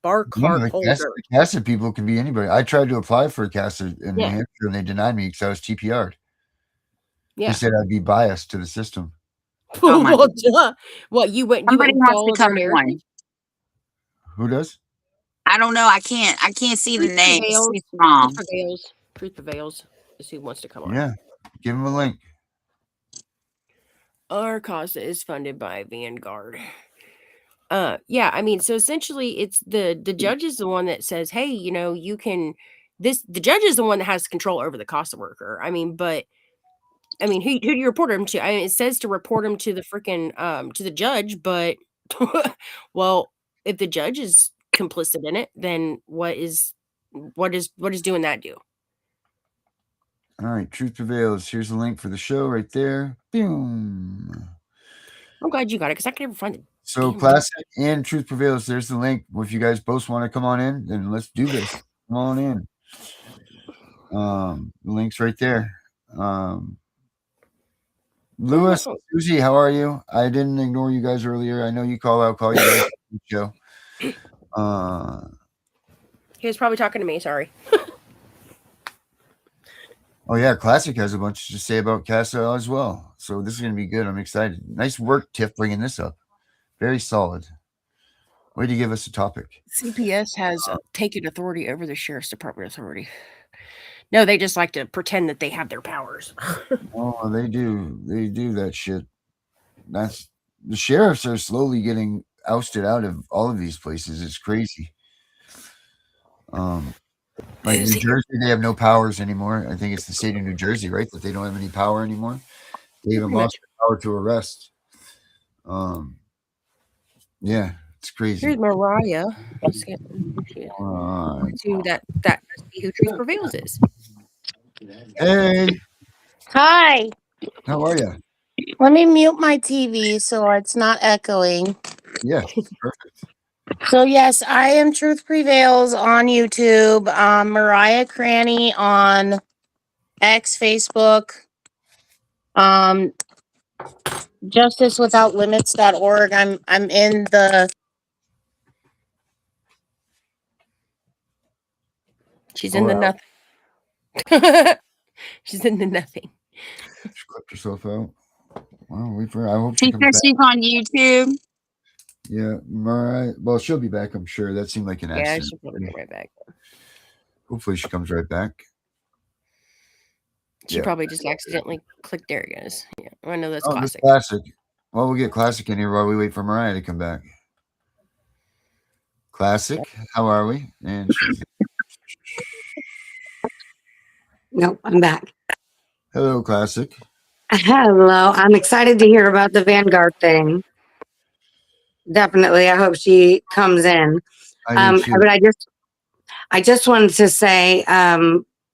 The holders. CASA people can be anybody. I tried to apply for a CASA in New Yeah. Hampshire, and they denied me because I was TPR'd. Yeah. He said I'd be biased to the system. Oh my Well, God. duh. What you went? You Somebody went and wants to followed come their in narrative? one. Who does? I don't know. I can't see the Truth name. It's prevails. too small. Truth prevails. Truth prevails is who wants to come on. Yeah. Give him a link. Our CASA is funded by Vanguard. Yeah, I mean, so essentially it's the judge is the one that says, "Hey, you know, you can the judge is the one that has control over the CASA worker." I mean, but I mean, who do you report him to? I mean, it says to report him to the freaking to the judge, but well, if the judge is complicit in it, then what is doing that do? All right, Truth Prevails. Here's the link for the show right there. Boom. I'm glad you got it because I could never find it. So Damn. Classic and Truth Prevails. There's the link. If you guys both want to come on in, then let's do this. Come on in. The link's right there. Lewis, Susie, how are you? I didn't ignore you guys earlier. I know you call. I'll call you guys on the show. He was probably talking to me. Sorry. Oh yeah, Classic has a bunch to say about Casa as well. So this is going to be good. I'm excited. Nice work, Tiff, bringing this up. Very solid. Way to give us a topic. CPS has taken authority over the sheriff's department authority. No, they just like to pretend that they have their powers. Oh, they do. They do that shit. That's the sheriffs are slowly getting ousted out of all of these places. It's crazy. Like New Jersey, they have no powers anymore. I think it's the state of New Jersey, right? That they don't have any power anymore. They even Pretty lost their power to arrest. Yeah, it's crazy. Here's Mariah. Let's get to that must be who truth prevails is. Hey, Hi. how are you? Let me mute my TV so it's not echoing. Yeah, perfect. So yes, I am Truth Prevails on YouTube. Mariah Cranny on X, Facebook. JusticeWithoutLimits.org. I'm in the. She's in the nothing. She's in the nothing. She clipped herself out. Wow, I hope She she comes says back. she's on YouTube. Yeah, Mariah. Well, she'll be back, I'm sure. That seemed like an Yeah, accident. she'll probably come right back. Hopefully, she comes right back. She Yeah. probably just accidentally clicked. There it goes. Yeah, I know that's Oh, this classic. Classic. Well, we'll get Classic in here while we wait for Mariah to come back. Classic, how are we? And she's Nope, I'm back. hello, Classic. Hello. I'm excited to hear about the Vanguard thing. Definitely. I hope she comes in. I do too. But I just wanted to say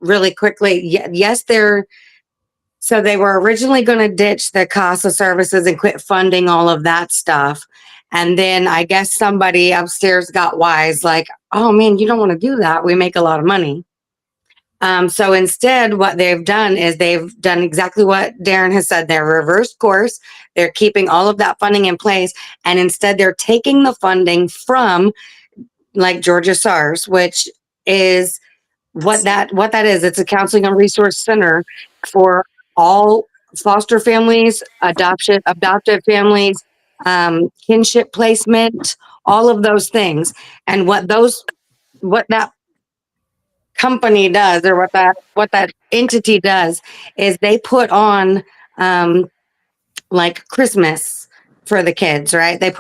really quickly, yes, so they were originally going to ditch the CASA services and quit funding all of that stuff. And then I guess somebody upstairs got wise, like, oh man, you don't want to do that. We make a lot of money. So instead, what they've done is they've done exactly what Darren has said. They're reversed course. They're keeping all of that funding in place. And instead, they're taking the funding from like Georgia SARS, which is what that is. It's a counseling and resource center for all foster families, adoptive families, kinship placement, all of those things. And what that company does, or what that entity does, is they put on like Christmas for the kids, right? They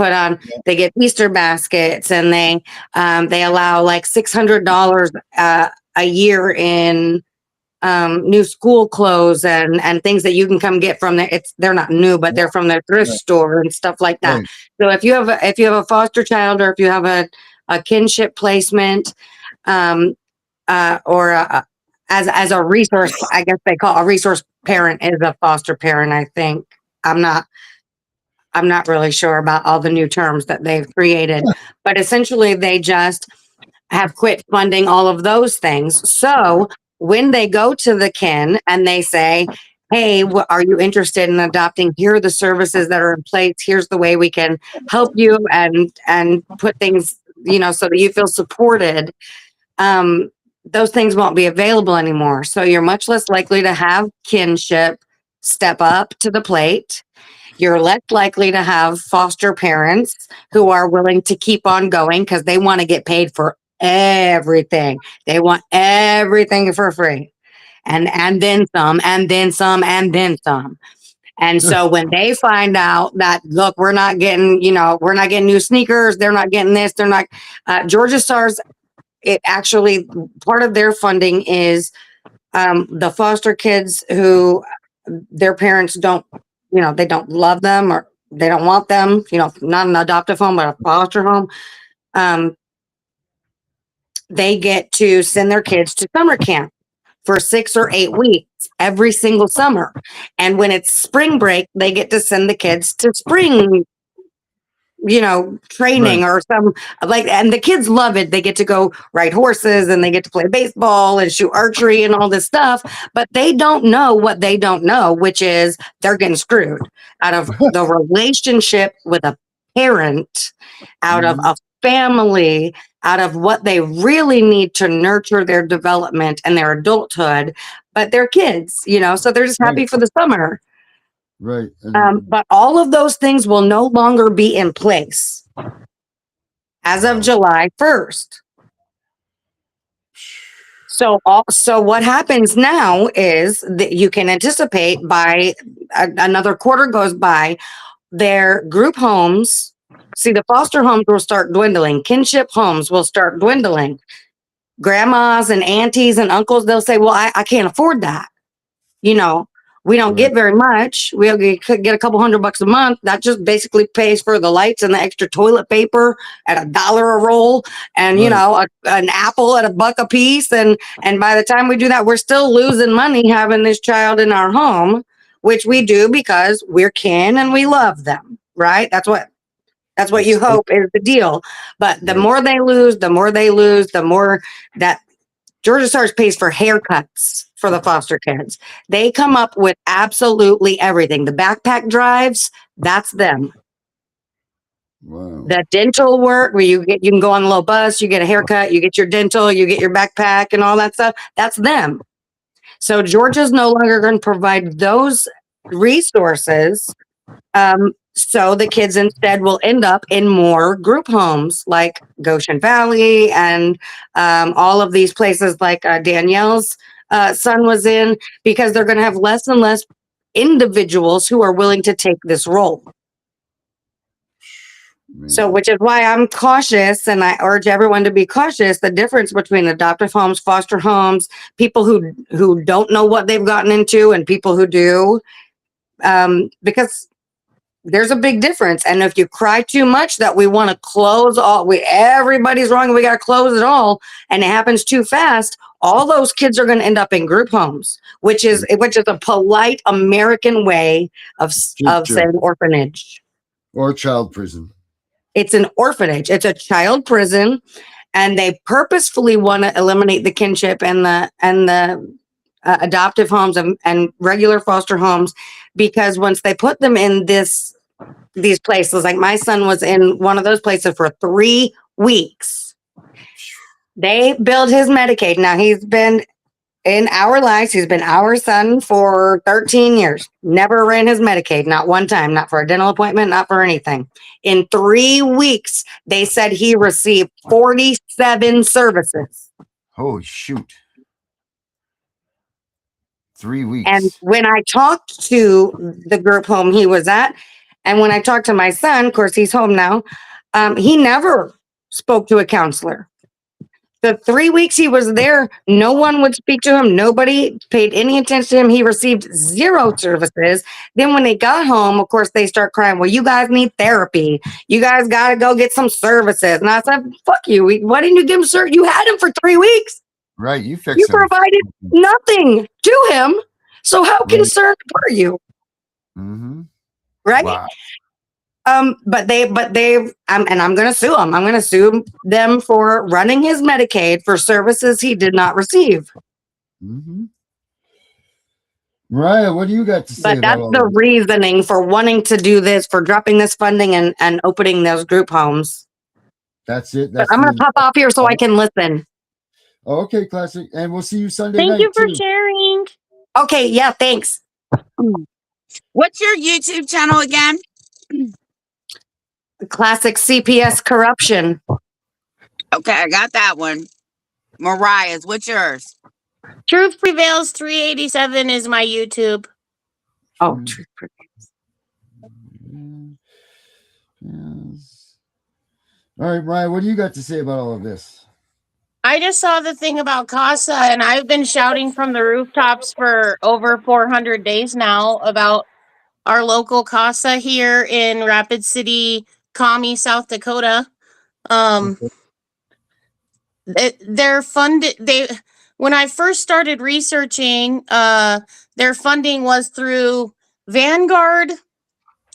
get Easter baskets, and they allow like $600 a year in new school clothes and things that you can come get from they're not new, but they're from their thrift store and stuff like that. Right. So if you have a foster child, or if you have a kinship placement, or as a resource, I guess they call a resource parent is a foster parent. I think I'm not really sure about all the new terms that they've created, but essentially they just have quit funding all of those things. So when they go to the kin and they say, hey, are you interested in adopting? Here are the services that are in place. Here's the way we can help you and put things, so that you feel supported. Those things won't be available anymore. So you're much less likely to have kinship step up to the plate. You're less likely to have foster parents who are willing to keep on going because they want to get paid for everything. They want everything for free. And then some, and then some, and then some. And so when they find out that, look, we're not getting new sneakers, they're not getting this, they're not, Georgia SARS, it actually, part of their funding is the foster kids who their parents don't, they don't love them, or they don't want them, not an adoptive home, but a foster home. They get to send their kids to summer camp for 6 or 8 weeks every single summer. And when it's spring break, they get to send the kids to spring training, or some and the kids love it. They get to go ride horses, and they get to play baseball and shoot archery and all this stuff, but they don't know what they don't know, which is they're getting screwed out of the relationship with a parent, out of a family, out of what they really need to nurture their development and their adulthood. but they're kids, so they're just happy Right. for the summer. Right. And But all of those things will no longer be in place as of July 1st. So what happens now is that you can anticipate by another quarter goes by, their group homes, see, the foster homes will start dwindling. Kinship homes will start dwindling. Grandmas and aunties and uncles, they'll say, well, I can't afford that. We don't get very much. We'll get a couple $100 a month. That just basically pays for the lights and the extra toilet paper at $1 a roll, and an apple at $1 a piece. And by the time we do that, we're still losing money having this child in our home, which we do because we're kin and we love them, right? That's what you hope is the deal. But the more they lose, the more that Georgia Stars pays for haircuts for the foster kids. They come up with absolutely everything. The backpack drives, that's them. wow. The dental work where you can go on a little bus, you get a haircut, you get your dental, you get your backpack and all that stuff. That's them. So Georgia's no longer going to provide those resources. So the kids instead will end up in more group homes like Goshen Valley and all of these places like Danielle's son was in, because they're going to have less and less individuals who are willing to take this role. So, which is why I'm cautious, and I urge everyone to be cautious. The difference between adoptive homes, foster homes, people who don't know what they've gotten into, and people who do, because there's a big difference. And if you cry too much that we want to close everybody's wrong and we got to close it all, and it happens too fast, all those kids are going to end up in group homes, which is a polite American way of saying orphanage or child prison. It's an orphanage. It's a child prison, and they purposefully want to eliminate the kinship and the adoptive homes and regular foster homes, because once they put them in these places, like my son was in one of those places for 3 weeks. They billed his Medicaid. Now he's been in our lives. He's been our son for 13 years. Never ran his Medicaid, not one time, not for a dental appointment, not for anything. In 3 weeks, they said he received 47 services. Holy shoot. 3 weeks. And when I talked to the group home he was at, and when I talked to my son, of course, he's home now, he never spoke to a counselor. The 3 weeks he was there, no one would speak to him. Nobody paid any attention to him. He received 0 services. Then when they got home, of course, they start crying, well, you guys need therapy. You guys got to go get some services. And I said, fuck you. Why didn't you give him service? You had him for 3 weeks. Right. You fixed You him. provided nothing to him. So how concerned were you? Mm-hmm. Right? Wow. But and I'm going to sue him. I'm going to sue them for running his Medicaid for services he did not receive. Mm-hmm. Mariah, what do you got to say? But that's the reasoning for wanting to do this, for dropping this funding and opening those group homes. That's it. But I'm going to pop off here so I can listen. Okay, classic. And we'll see you Sunday Thank night. you for too. sharing. Okay, yeah, thanks. What's your YouTube channel again? Classic CPS corruption. Okay, I got that one. Mariah's, what's yours? Truth Prevails 387 is my YouTube. Oh, Truth Prevails. Yes. All right, Mariah, what do you got to say about all of this? I just saw the thing about CASA, and I've been shouting from the rooftops for over 400 days now about our local CASA here in Rapid City, Commie, South Dakota. They're funded. When I first started researching, their funding was through Vanguard,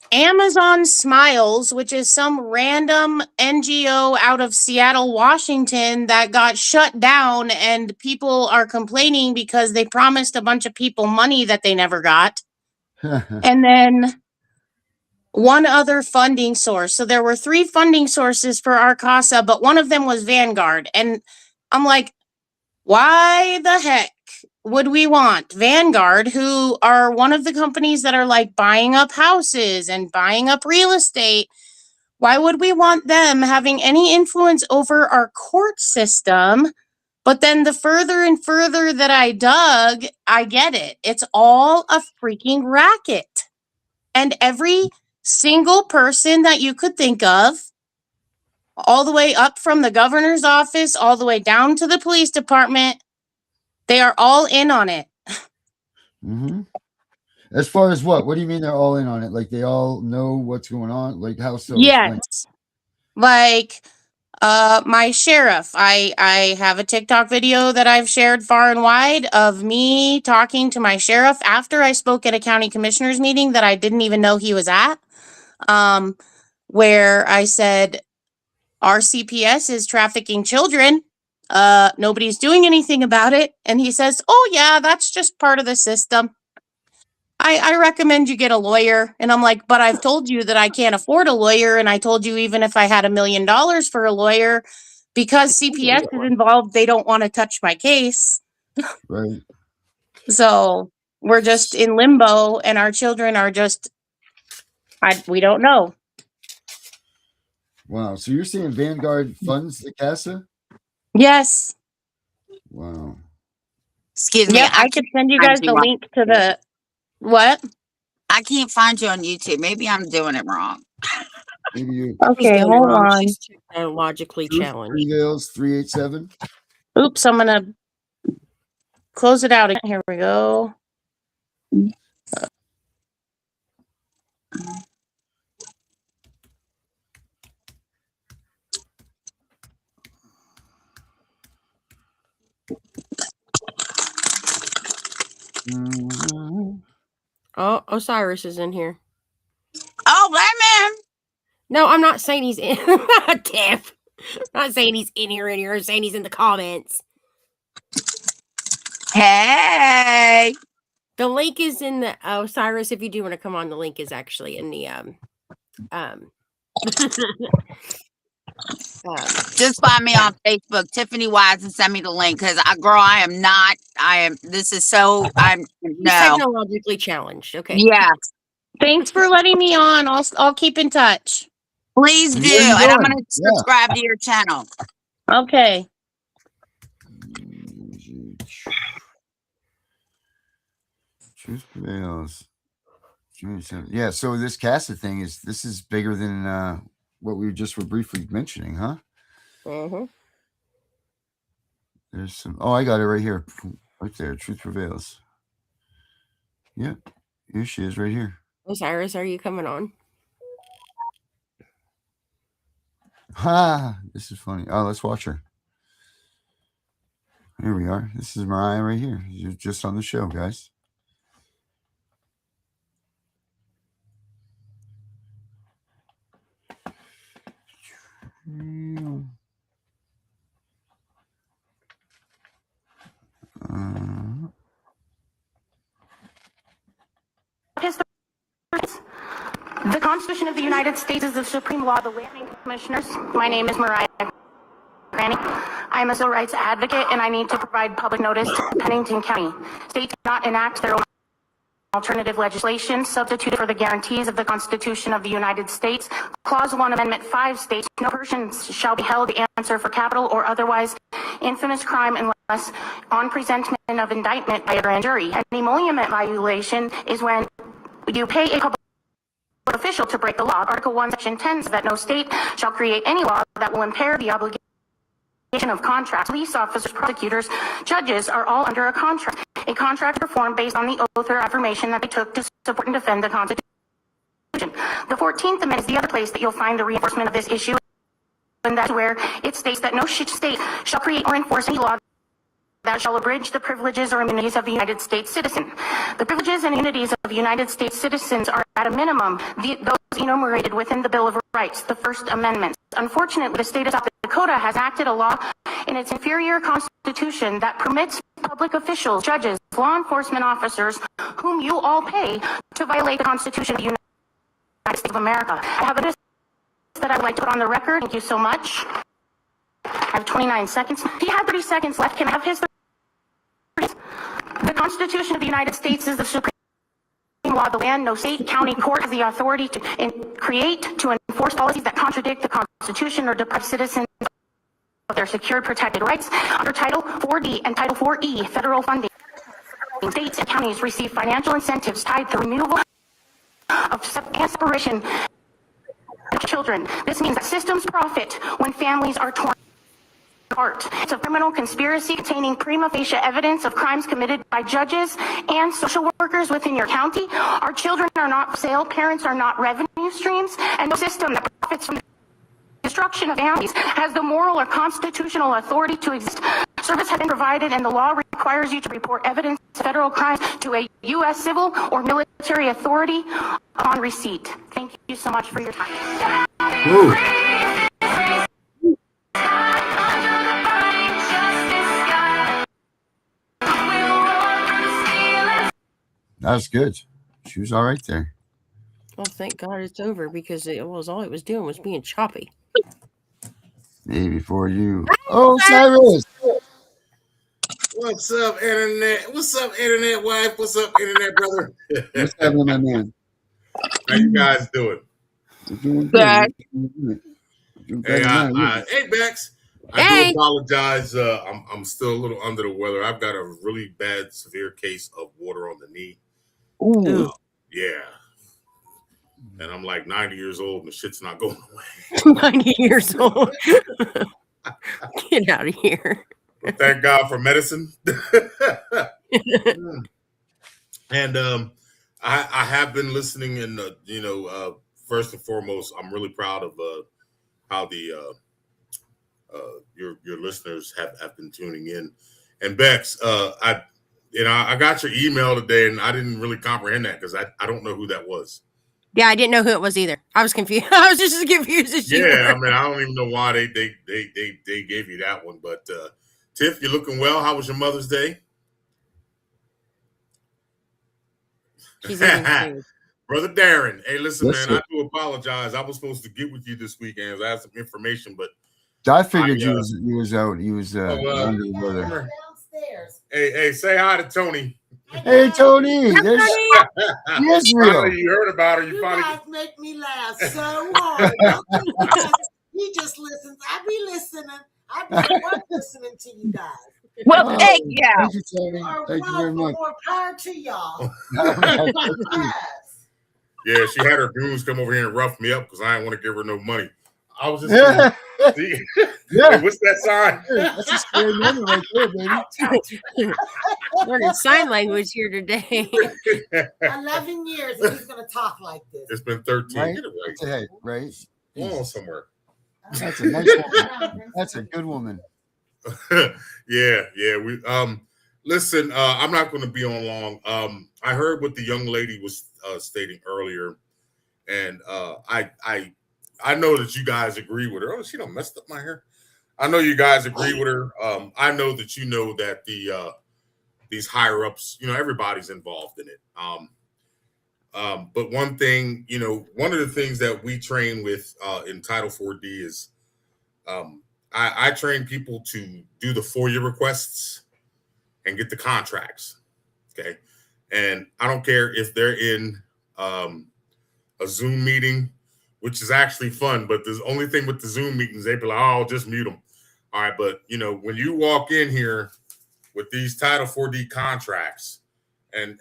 Amazon Smiles, which is some random NGO out of Seattle, Washington that got shut down, and people are complaining because they promised a bunch of people money that they never got. And then one other funding source. So there were 3 funding sources for our CASA, but one of them was Vanguard. And I'm like, why the heck would we want Vanguard, who are one of the companies that are like buying up houses and buying up real estate? Why would we want them having any influence over our court system? But then the further and further that I dug, I get it. It's all a freaking racket. And every single person that you could think of, all the way up from the governor's office, all the way down to the police department, they are all in on it. Mm-hmm. As far as what? What do you mean they're all in on it? Like they all know what's going on? Like how so? Explain. Yes. Like my sheriff. I have a TikTok video that I've shared far and wide of me talking to my sheriff after I spoke at a county commissioners meeting that I didn't even know he was at. Where I said our CPS is trafficking children. Nobody's doing anything about it. And he says, "Oh yeah, that's just part of the system. I recommend you get a lawyer." And I'm like, "But I've told you that I can't afford a lawyer. And I told you even if I had $1 million for a lawyer, because CPS is involved, they don't want to touch my case." Right. So we're just in limbo and our children are just, we don't know. Wow. So you're saying Vanguard funds the CASA? Yes. Wow. Excuse me. Yeah, I could send you guys the link to the, what? I can't find you on YouTube. Maybe I'm doing it wrong. Maybe you. Okay, hold on. She's technologically challenged. Prevails 387. Oops, I'm gonna close it out again. Here we go. Oh, Osiris is in here. Oh, blame him. No, I'm not saying he's in. Tiff. I'm not saying he's in here. I'm saying he's in the comments. Hey. The link is in the Osiris. If you do want to come on, the link is actually in the Just find me on Facebook, Tiffany Wise, and send me the link because this is so technologically challenged. Okay. Yeah. Thanks for letting me on. I'll keep in touch. Please do. And I'm going to subscribe to your channel. Okay. Truth prevails. Yeah, so this CASA thing this is bigger than what we just were briefly mentioning, huh? Mm-hmm. There's some. Oh, I got it right here, right there. Truth prevails. Yep, here she is, right here. Osiris, are you coming on? Ha! This is funny. Oh, let's watch her. Here we are. This is Mariah right here. You're just on the show, guys. The Constitution of the United States is the supreme law of the land. Commissioners, my name is Mariah Granny. I am a civil rights advocate and I need to provide public notice to Pennington County. States cannot enact their own alternative legislation substituted for the guarantees of the Constitution of the United States. Clause 1, Amendment 5 states, no person shall be held to answer for capital or otherwise infamous crime unless on presentment of indictment by a grand jury. An emolument violation is when you pay a public official to break the law. Article 1, Section 10 says that no state shall create any law that will impair the obligation of contracts. Police officers, prosecutors, judges are all under a contract. A contract performed based on the oath or affirmation that they took to support and defend the Constitution. The 14th Amendment is the other place that you'll find the reinforcement of this issue, and that's where it states that no state shall create or enforce any law that shall abridge the privileges or immunities of the United States citizen. The privileges and immunities of United States citizens are at a minimum those enumerated within the Bill of Rights, the First Amendment. Unfortunately, the state of South Dakota has enacted a law in its inferior constitution that permits public officials, judges, law enforcement officers, whom you all pay, to violate the Constitution of the United States of America. I have a list that I would like to put on the record. Thank you so much. I have 29 seconds. He had 30 seconds left. Can I have his 30 seconds? The Constitution of the United States is the supreme law of the land. No state, county, court has the authority to enforce policies that contradict the Constitution or deprive citizens of their secured protected rights. Under Title 4D and Title 4E federal funding, states and counties receive financial incentives tied to the removal of and separation of children. This means that systems profit when families are torn apart. It's a criminal conspiracy containing prima facie evidence of crimes committed by judges and social workers within your county. Our children are not for sale, parents are not revenue streams, and no system that profits from the destruction of families has the moral or constitutional authority to exist. Service has been provided, and the law requires you to report evidence of federal crimes to a U.S. civil or military authority upon receipt. Thank you so much for your time. Ooh. That's good. She was all right there. Well, thank God it's over because all it was doing was being choppy. Maybe for you. Oh, Cyrus. What's up, internet? What's up, internet wife? What's up, internet brother? What's happening, my man? How you guys doing? Doing good. Hey, Bex. I do apologize. I'm still a little under the weather. I've got a really bad, severe case of water on the knee. Ooh. Yeah. And I'm like 90 years old and the shit's not going away. 90 years old. Get out of here. But thank God for medicine. And I have been listening, and first and foremost, I'm really proud of how the your listeners have been tuning in. And Bex, I got your email today, and I didn't really comprehend that because I don't know who that was. Yeah, I didn't know who it was either. I was confused. I was just as confused as you. Yeah, I mean, I don't even know why they gave you that one. But Tiff, you're looking well. How was your Mother's Day? She's Brother Darren. Hey, listen, man, I do apologize. I was supposed to get with you this weekend. I had some information, but I figured you was out. He was under the weather. Downstairs. Hey, say hi to Tony. Hey, Tony. Yes, real. You heard about her. You guys make me laugh so hard. He just listens. I be listening. I be listening to you guys. Well, thank you. Thank you, Tony. Thank you very much. More power to y'all. Yeah, she had her goons come over here and rough me up because I didn't want to give her no money. I was just see, hey, what's that sign? That's a scary moment right there, baby. Learning sign language here today. 11 years and he's gonna talk like this. It's been 13. Right? Get it right. That's a head, right? Go on somewhere. That's a nice woman. That's a good woman. Yeah. We listen, I'm not going to be on long. I heard what the young lady was stating earlier, and I know that you guys agree with her. Oh, she done messed up my hair. I know you guys agree with her. I know that you know that these higher ups, everybody's involved in it. But one thing, one of the things that we train with in Title 4D is I train people to do the FOIA requests and get the contracts. Okay. And I don't care if they're in a Zoom meeting, which is actually fun, but the only thing with the Zoom meetings, they be like, oh, just mute them. All right. But, when you walk in here with these Title 4D contracts and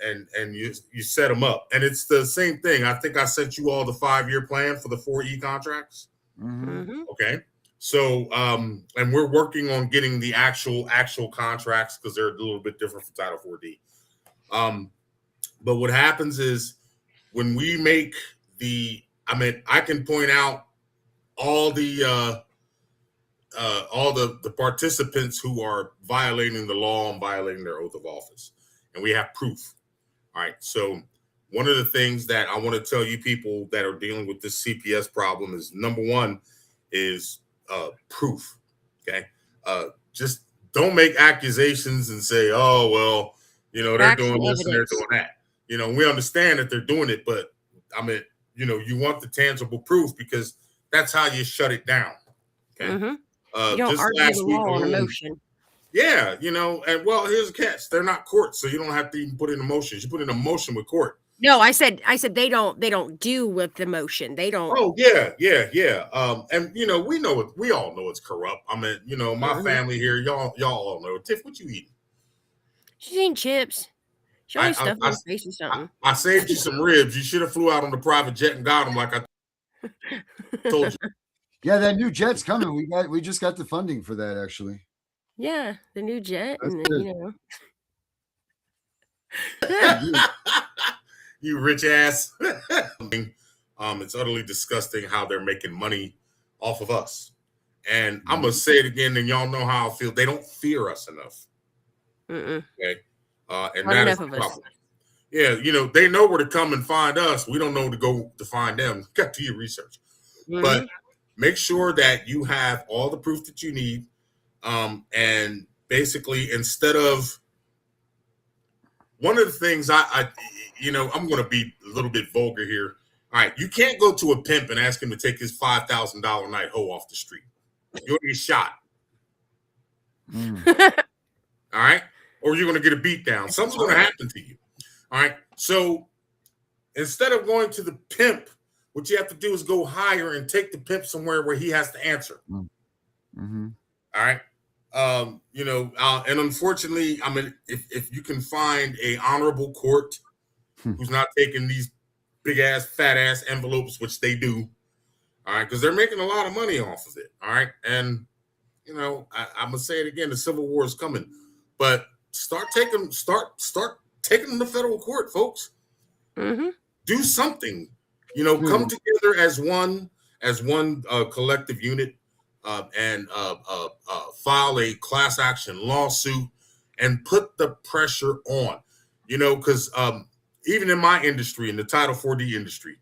you set them up, and it's the same thing. I think I sent you all the 5-year plan for the 4E contracts. Mm-hmm. Okay. So, and we're working on getting the actual contracts because they're a little bit different from Title 4D. But what happens is when we make I can point out all the participants who are violating the law and violating their oath of office, and we have proof. All right. So one of the things that I want to tell you people that are dealing with this CPS problem is, number one is proof. Okay. Just don't make accusations and say, oh, well, they're doing this and they're doing that. We understand that they're doing it, but you want the tangible proof because that's how you shut it down. Okay. Mm-hmm. You don't argue the law on emotion. Yeah, you know, and well, here's a catch. They're not court, so you don't have to even put in emotions. You put in a motion with court. No, I said they don't do with the motion. They don't. Oh yeah. And you know, we all know it's corrupt. I mean, you know, my family here, y'all all know. Tiff, what you eating? She's eating chips. She always stuff in her face or something. I saved you some ribs. You should have flew out on the private jet and got them like I told you. Yeah, that new jet's coming. We just got the funding for that, actually. Yeah, the new jet, That's and good. you know. You rich ass. It's utterly disgusting how they're making money off of us. And I'm gonna say it again, and y'all know how I feel. They don't fear us enough. Okay, and that is the problem. Yeah, you know, they know where to come and find us. We don't know where to go to find them. Got to your research, but make sure that you have all the proof that you need. And basically, instead of one of the things I'm going to be a little bit vulgar here. All right, you can't go to a pimp and ask him to take his $5,000 night hoe off the street. You'll get shot. All right, or you're going to get a beat down. Something's going to happen to you. All right, so instead of going to the pimp, what you have to do is go higher and take the pimp somewhere where he has to answer. All right. And unfortunately, I mean, if you can find a honorable court who's not taking these big ass, fat ass envelopes, which they do, all right, because they're making a lot of money off of it. All right. And, you know, I'm gonna say it again, the Civil War is coming, but start taking them to federal court, folks. Do something, you know, come together as one collective unit. And file a class action lawsuit and put the pressure on, you know, because even in my industry, in the Title 4D industry,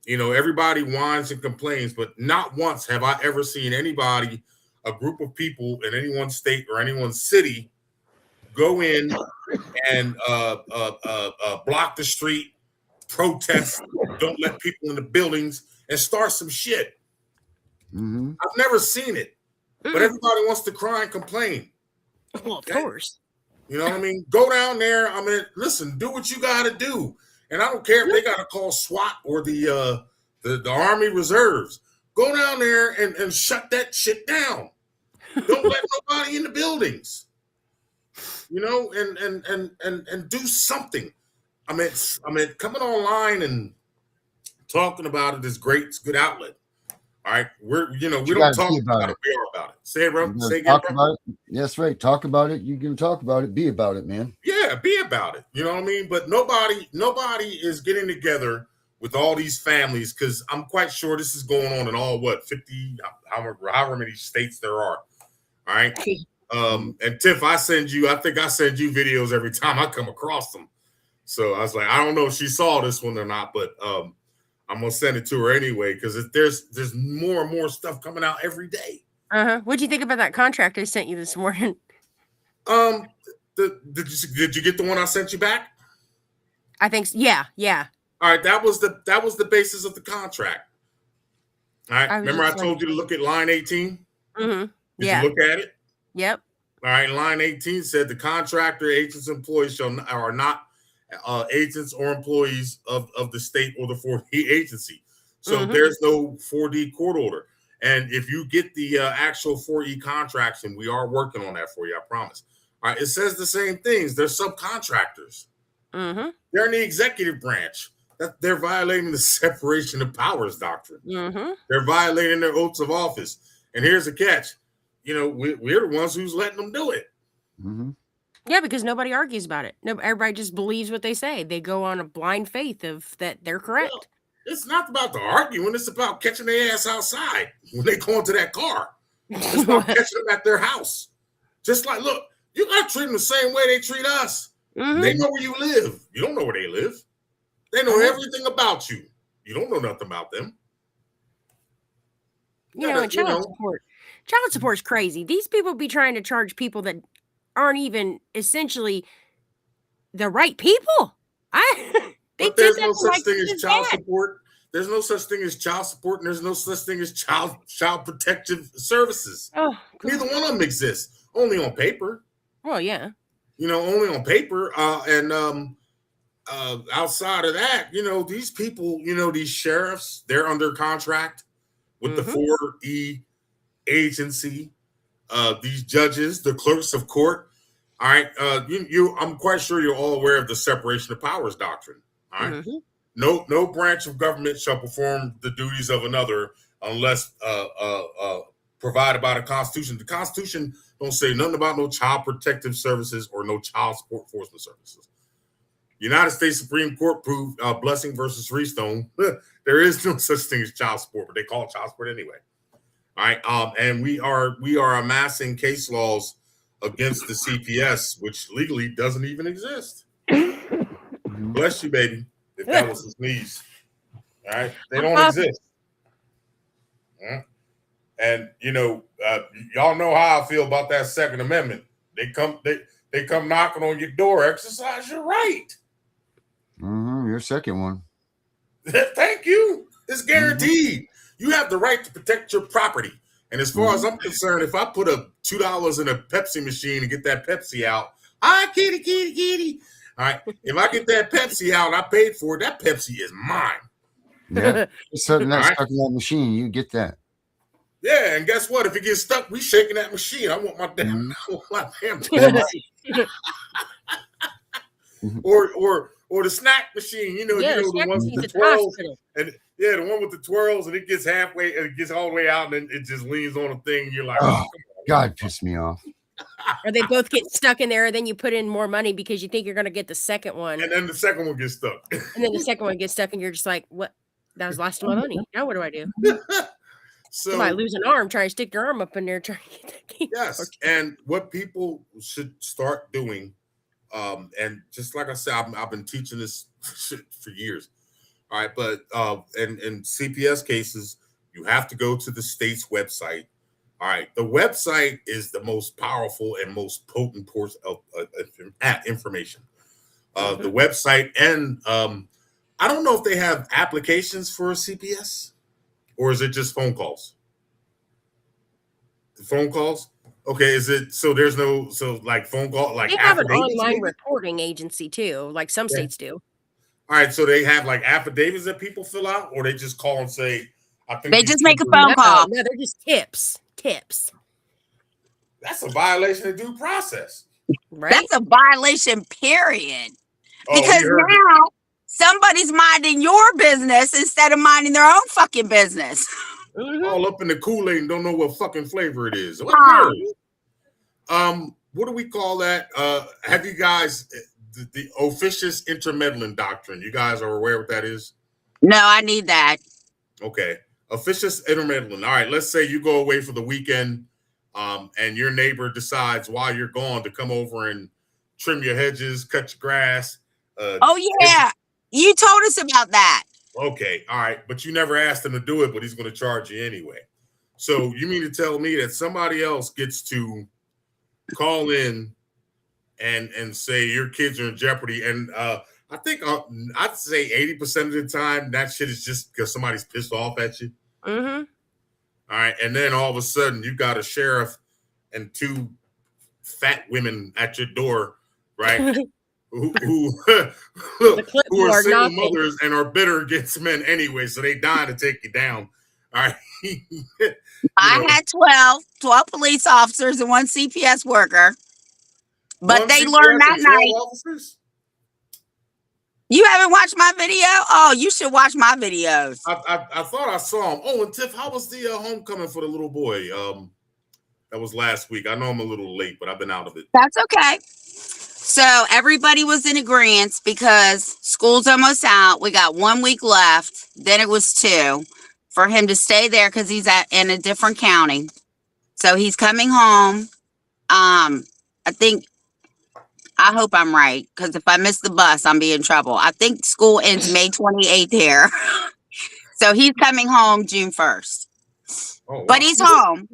you know, everybody whines and complains, but not once have I ever seen anybody, a group of people in any one state or any one city, go in and block the street, protest, don't let people in the buildings, and start some shit. I've never seen it, but everybody wants to cry and complain. Well, of course. You know what I mean? Go down there. I mean, listen, do what you got to do. And I don't care if they got to call SWAT or the Army Reserves. Go down there and shut that shit down. Don't let nobody in the buildings. You know, and do something. I mean, coming online and talking about it is great. It's a good outlet. All right, we don't talk about it. We are about it. Say it, bro. Say it, talk about it. Yes, right. Talk about it. You can talk about it. Be about it, man. Yeah, be about it. You know what I mean? But nobody is getting together with all these families, because I'm quite sure this is going on in all 50, however many states there are. All right. And Tiff, I think I send you videos every time I come across them. So I was like, I don't know if she saw this one or not, but I'm gonna send it to her anyway, because there's more and more stuff coming out every day. What'd you think about that contract I sent you this morning? Did you get the one I sent you back? I think so. Yeah. All right, that was the basis of the contract. All right, remember I told you to look at line 18. Did you look at it? Yep. All right, line 18 said the contractor, agents, employees are not agents or employees of the state or the 4D agency. So there's no 4D court order. And if you get the actual 4E contracts, and we are working on that for you, I promise. All right, it says the same things. They're subcontractors. They're in the executive branch. They're violating the separation of powers doctrine. They're violating their oaths of office. And here's the catch. You know, we're the ones who's letting them do it. Yeah, because nobody argues about it. No, everybody just believes what they say. They go on a blind faith of that they're correct. Well, it's not about the arguing. It's about catching their ass outside when they go into that car. It's about catching them at their house. Just like, look, you got to treat them the same way they treat us. They know where you live. You don't know where they live. They know everything about you. You don't know nothing about them. And child support is crazy. These people be trying to charge people that aren't even essentially the right people. But there's no such thing as child support. There's no such thing as child support, and there's no such thing as child protective services. Neither one of them exists. only on paper. Well, yeah. Only on paper. Outside of that, these people, these sheriffs, they're under contract with the 4E agency. These judges, the clerks of court. All right. I'm quite sure you're all aware of the separation of powers doctrine. All right. No branch of government shall perform the duties of another unless provided by the Constitution. The Constitution don't say nothing about no child protective services or no child support enforcement services. United States Supreme Court proved Blessing versus Freestone. There is no such thing as child support, but they call it child support anyway. All right. And we are amassing case laws against the CPS, which legally doesn't even exist. Bless you, baby. If that was a sneeze. All right. They don't exist. And y'all know how I feel about that Second Amendment. They come knocking on your door. Exercise your right. Your second one. Thank you. It's guaranteed. You have the right to protect your property. And as far as I'm concerned, if I put a $2 in a Pepsi machine and get that Pepsi out, kitty, kitty, kitty. All right. If I get that Pepsi out and I paid for it, that Pepsi is mine. Yeah. It's something that's stuck in that machine. You get that. Yeah, and guess what? If it gets stuck, we shaking that machine. I want my damn or the snack machine, the ones with the twirls, the one with the twirls, and it gets halfway, and it gets all the way out, and then it just leans on a thing. And you're like, oh, God, pissed me off. Or they both get stuck in there, and then you put in more money because you think you're going to get the second one, and then the second one gets stuck, and then the second one gets stuck, and you're just like, what? That was the last of my money. Now what do I do? So you might lose an arm trying to stick your arm up in there trying to get that key. Yes, and what people should start doing. And just like I said, I've been teaching this shit for years. All right. But in CPS cases, you have to go to the state's website. All right. The website is the most powerful and most potent source of information. The website. And I don't know if they have applications for a CPS or is it just phone calls? The phone calls? Okay, is it so? There's no like phone call like they have an online reporting agency too, like some states do. All right, so they have like affidavits that people fill out, or they just call and say, "I think." They just make a phone call. No, they're just tips. That's a violation of due process. Right? That's a violation, period. Because now somebody's minding your business instead of minding their own fucking business. All up in the Kool-Aid and don't know what fucking flavor it is. What do we call that? Have you guys the officious intermeddling doctrine? You guys are aware what that is? No, I need that. Okay, officious intermeddling. All right, let's say you go away for the weekend, and your neighbor decides while you're gone to come over and trim your hedges, cut your grass. Oh yeah, you told us about that. Okay, all right, but you never asked him to do it, but he's going to charge you anyway. So you mean to tell me that somebody else gets to call in and say your kids are in jeopardy? And I think I'd say 80% of the time that shit is just because somebody's pissed off at you. All right, and then all of a sudden you got a sheriff and two fat women at your door, right? who are single mothers and are bitter against men anyway, so they dying to take you down. All right. I had 12 police officers and one CPS worker, but they learned that night. Officers? You haven't watched my video? Oh, you should watch my videos. I thought I saw him. Oh, and Tiff, how was the homecoming for the little boy? That was last week. I know I'm a little late, but I've been out of it. That's okay. So everybody was in agreement because school's almost out. We got 1 week left. Then it was 2 for him to stay there because he's in a different county. So he's coming home. I hope I'm right because if I miss the bus, I'm be in trouble. I think school ends May 28th here. So he's coming home June 1st. Oh, wow. But he's home.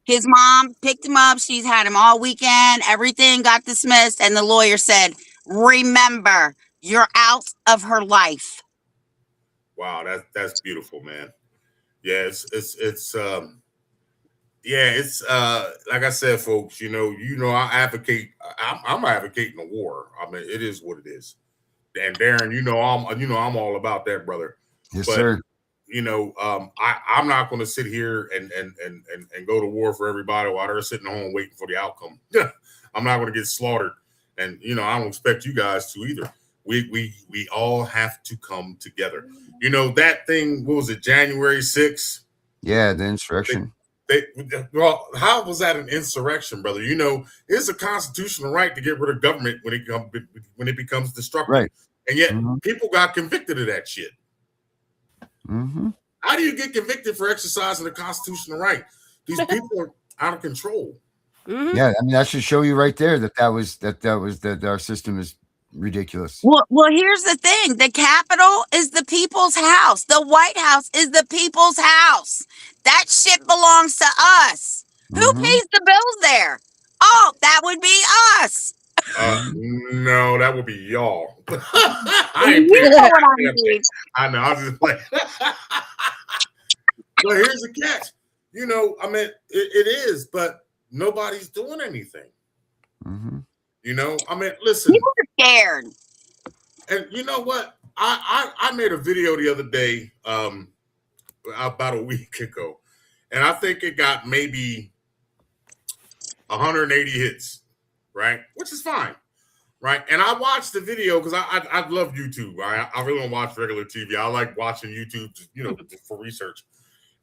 His mom picked him up. She's had him all weekend. Everything got dismissed. And the lawyer said, remember, you're out of her life. Wow, that's beautiful, man. Yeah, it's Yeah, it's like I said, folks. I advocate. I'm advocating a war. I mean, it is what it is. And Darren, I'm all about that, brother. Yes, But sir. I'm not going to sit here and go to war for everybody while they're sitting home waiting for the outcome. I'm not going to get slaughtered, and I don't expect you guys to either. We all have to come together. That thing. What was it? January 6th. Yeah, the insurrection. Well, how was that an insurrection, brother? It's a constitutional right to get rid of government when it becomes destructive. Right. And yet people got convicted of that shit. Mm-hmm. How do you get convicted for exercising a constitutional right? These people are out of control. Mhm. Yeah, I mean that should show you right there that our system is ridiculous. Well, here's the thing. The Capitol is the people's house. The White House is the people's house. That shit belongs to us. Who Mhm. pays the bills there? Oh, that would be us. No, that would be y'all. You know what I mean. I know. I was just playing. But here's the catch. I mean, it is, but nobody's doing anything. Mm-hmm. I mean, listen. People are scared. And you know what? I made a video the other day, about a week ago, and I think it got maybe 180 hits, right? Which is fine, right? And I watched the video because I love YouTube. I really don't watch regular TV. I like watching YouTube, for research.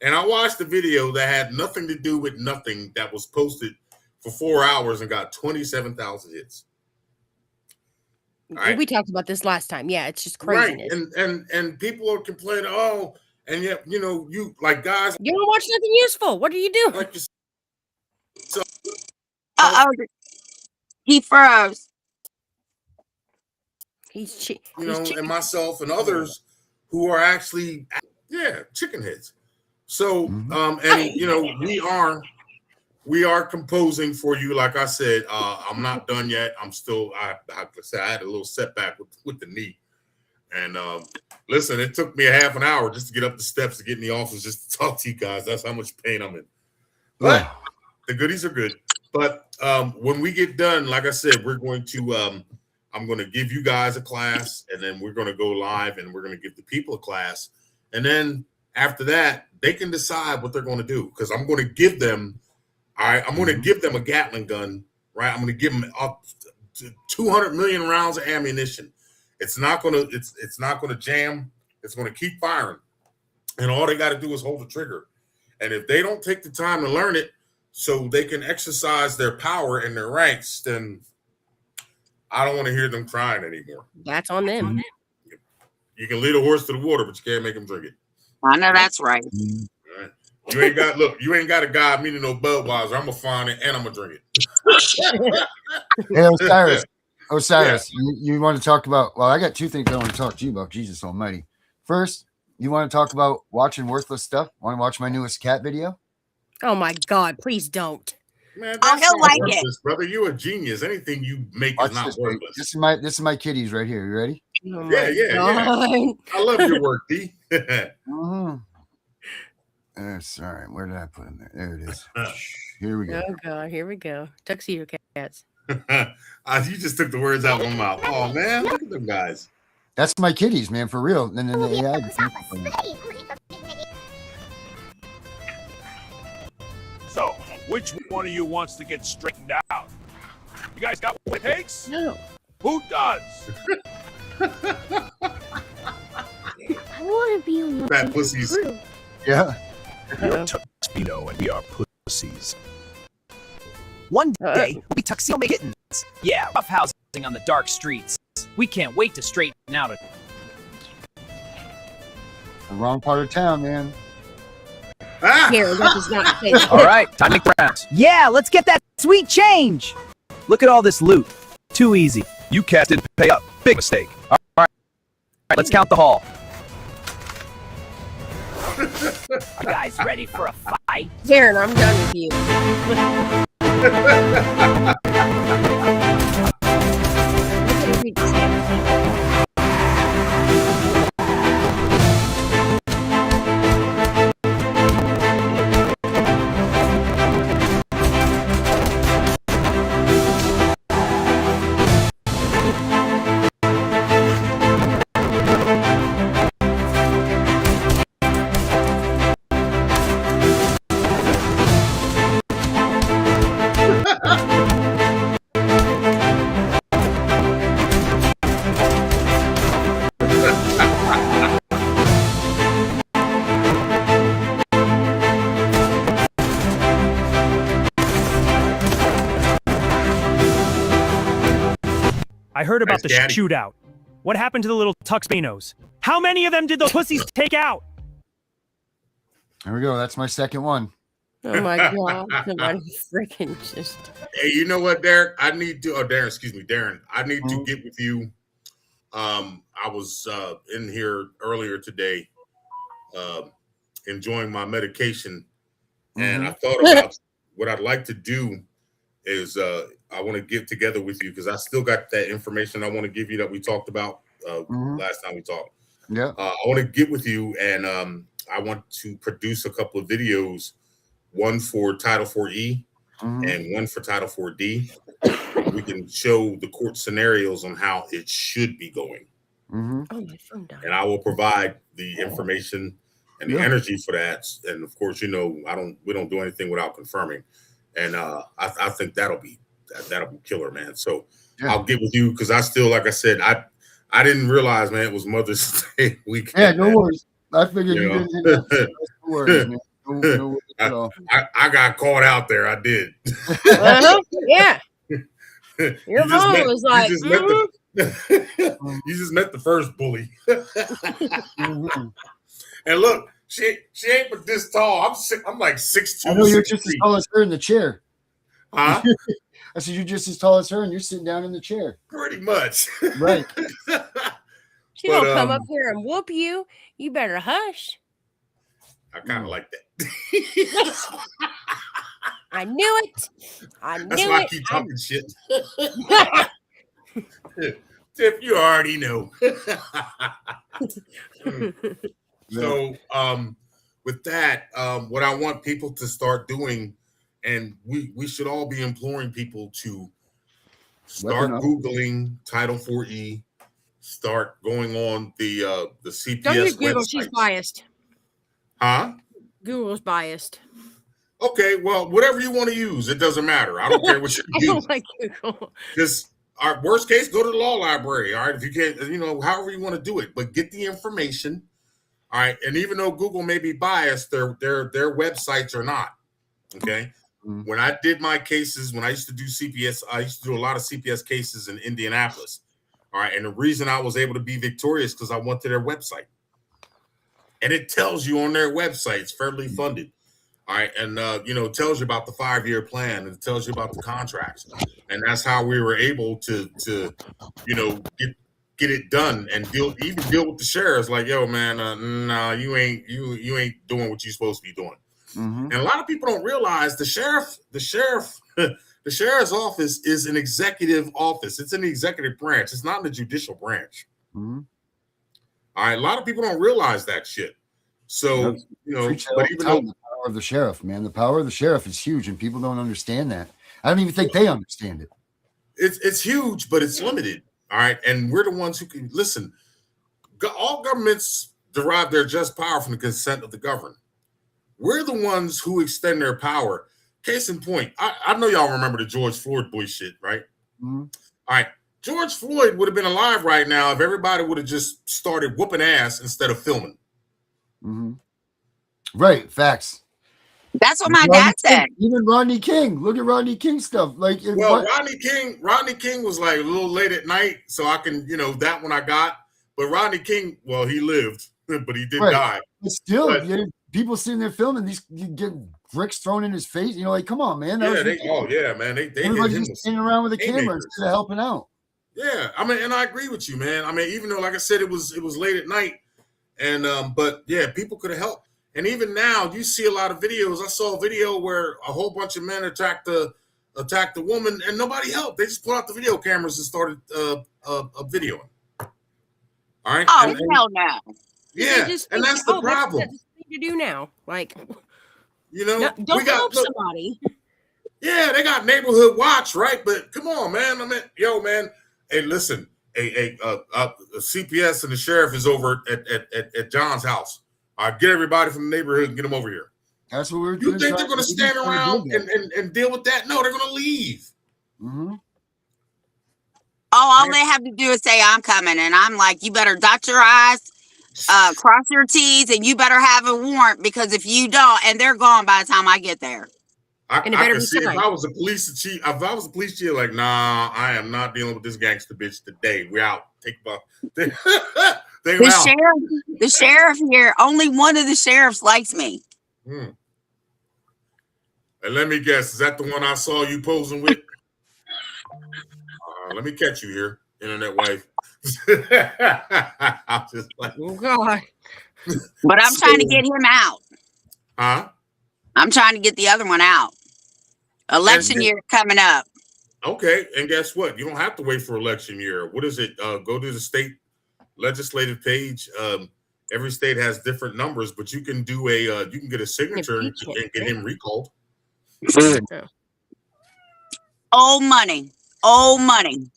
And I watched the video that had nothing to do with nothing that was posted for 4 hours and got 27,000 hits. We talked about this last time. Yeah, it's just Right. craziness. And people are complaining, and yet, you like guys. You don't watch nothing useful. What are you doing? Like He froze. He's and myself and others who are actually, chicken heads. So, we are composing for you. Like I said, I'm not done yet. I'm still, I had a little setback with the knee. And listen, it took me a half an hour just to get up the steps to get in the office just to talk to you guys. That's how much pain I'm in. But the goodies are good. But when we get done, like I said, we're going to, I'm going to give you guys a class, and then we're going to go live, and we're going to give the people a class. And then after that, they can decide what they're going to do, because I'm going to give them, I'm going to give them a Gatling gun, right? I'm going to give them up to 200 million rounds of ammunition. It's not going to, it's not going to jam. It's going to keep firing. And all they got to do is hold the trigger. And if they don't take the time to learn it so they can exercise their power and their rights, then I don't want to hear them crying anymore. That's on them. You can lead a horse to the water, but you can't make him drink it. I know that's right. All right. You ain't got to guide me to no Budweiser. I'm going to find it and I'm going to drink it. Hey, Osiris, you want to talk about, well, I got two things I want to talk to you about. Jesus almighty. First, you want to talk about watching worthless stuff? Want to watch my newest cat video? Oh my God, please don't. Man, I don't like it. Brother, you're a genius. Anything you make Watch is not this, worthless. this is my kitties right here. You ready? Oh Yeah. I love your work, D. Sorry, where did I put them there? There it is. Here we go. Oh God, here we go. Tuxedo cats. You just took the words out of my mouth. Oh man, look at them guys. That's my kitties, man, for real. And then the AI. So, which one of you wants to get straightened out? You guys got what it takes? No. Who does? I want to be one. Fat pussies. Yeah. You're tuxedo and we are pussies. One day, we'll be tuxedo kittens. Yeah, rough housing on the dark streets. We can't wait to straighten out it. The wrong part of town, man. Here, that does not say All right, time to make the rounds. Yeah, let's get that sweet change. Look at all this loot. Too easy. You cats didn't pay up. Big mistake. All right, let's count the haul. You guys ready for a fight? Darren, I'm done with you. I heard about the Daddy. shootout. What happened to the little Tuxbanos? How many of them did those pussies take out? There we go. That's my second one. Oh my god! Somebody freaking just. Hey, you know what, Derek? I need to. Oh, Darren, excuse me, Darren. I need to get with you. I was in here earlier today, enjoying my medication, and I thought about what I'd like to do is I want to get together with you because I still got that information I want to give you that we talked about last time we talked. Yeah. I want to get with you, and I want to produce a couple of videos, one for Title 4E and one for Title 4D. We can show the court scenarios on how it should be going. Oh, my phone died. And I will provide the information and the energy for that. And of course, you know, we don't do anything without confirming. And I think that'll be killer, man. So I'll get with you because I still, like I said, I didn't realize, man, it was Mother's Day weekend. Yeah, no man. worries. I figured you didn't. No worries, man. No worries at all. I got caught out there. I did. Yeah. Your mom was like, you just met the first bully. And look, she ain't but this tall. I'm like 6'2". I know you're just as tall as her in the chair. Huh? I said you're just as tall as her, and you're sitting down in the chair. Pretty much. Right. she gonna come up here and whoop you. You better hush. I kind of like that. I knew it. I knew That's why I it. keep talking shit. Tiff, you already know. So with that, what I want people to start doing, and we should all be imploring people to start Googling Title 4E, start going on the CPS Don't use Google. website. She's biased. Huh? Google's biased. Okay, well, whatever you want to use, it doesn't matter. I don't care what you I use. don't like Google. Just our worst case, go to the law library. All right, if you can't, you know, however you want to do it, but get the information. All right, and even though Google may be biased, their websites are not. Okay. When I did my cases, when I used to do CPS, I used to do a lot of CPS cases in Indianapolis. All right, and the reason I was able to be victorious because I went to their website, and it tells you on their website it's federally funded. All right, and you know, it tells you about the 5-year plan, and it tells you about the contracts, and that's how we were able to you know, get it done and deal with the sheriffs. Like, yo, man, nah, you ain't doing what you're supposed to be doing. And a lot of people don't realize the sheriff's office is an executive office. It's in the executive branch. It's not in the judicial branch. All right, a lot of people don't realize that shit. So, you know, but even though the power of the sheriff, man, the power of the sheriff is huge, and people don't understand that. I don't even think they understand it. It's huge, but it's limited. All right, and we're the ones who can listen. All governments derive their just power from the consent of the governed. We're the ones who extend their power. Case in point, I know y'all remember the George Floyd bullshit, right? All right, George Floyd would have been alive right now if everybody would have just started whooping ass instead of filming. Right, facts. That's what my dad said. Even Rodney King. Look at Rodney King stuff. Like, well, Rodney King was like a little late at night, so I can, you know, that one I got. But Rodney King, well, he lived, but he did die. But still, people sitting there filming these, get bricks thrown in his face. You know, like, come on, man. Man. They everybody's just standing around with a camera instead of helping out. Yeah, I mean, and I agree with you, man. I mean, even though, like I said, it was late at night, and but yeah, people could have helped. And even now, you see a lot of videos. I saw a video where a whole bunch of men attacked the woman, and nobody helped. They just pulled out the video cameras and started videoing. All right. Oh, hell no. Yeah, and that's the problem. That's the thing to do now. Like, you know, don't help somebody. Yeah, they got neighborhood watch, right? But come on, man. I mean, yo, man. Hey, listen. A CPS and the sheriff is over at John's house. Get everybody from the neighborhood and get them over here. That's what we're doing. You think they're going to stand around and deal with that? No, they're going to leave. All they have to do is say, I'm coming. And I'm like, you better dot your I's, cross your T's, and you better have a warrant, because if you don't, and they're gone by the time I get there. I And it better can be see if signed. I was a police chief, like, nah, I am not dealing with this gangster bitch today. We out. Take about they The sheriff here, only one of the sheriffs likes me. And let me guess, is that the one I saw you posing with? Let me catch you here, internet wife. I'm just like, oh God. But I'm trying to get him out. Huh? I'm trying to get the other one out. Election year coming up. Okay, and guess what? You don't have to wait for election year. What is it? Go to the state legislative page. Every state has different numbers, but you can do you can get a signature and get him recalled. Old money. Old money.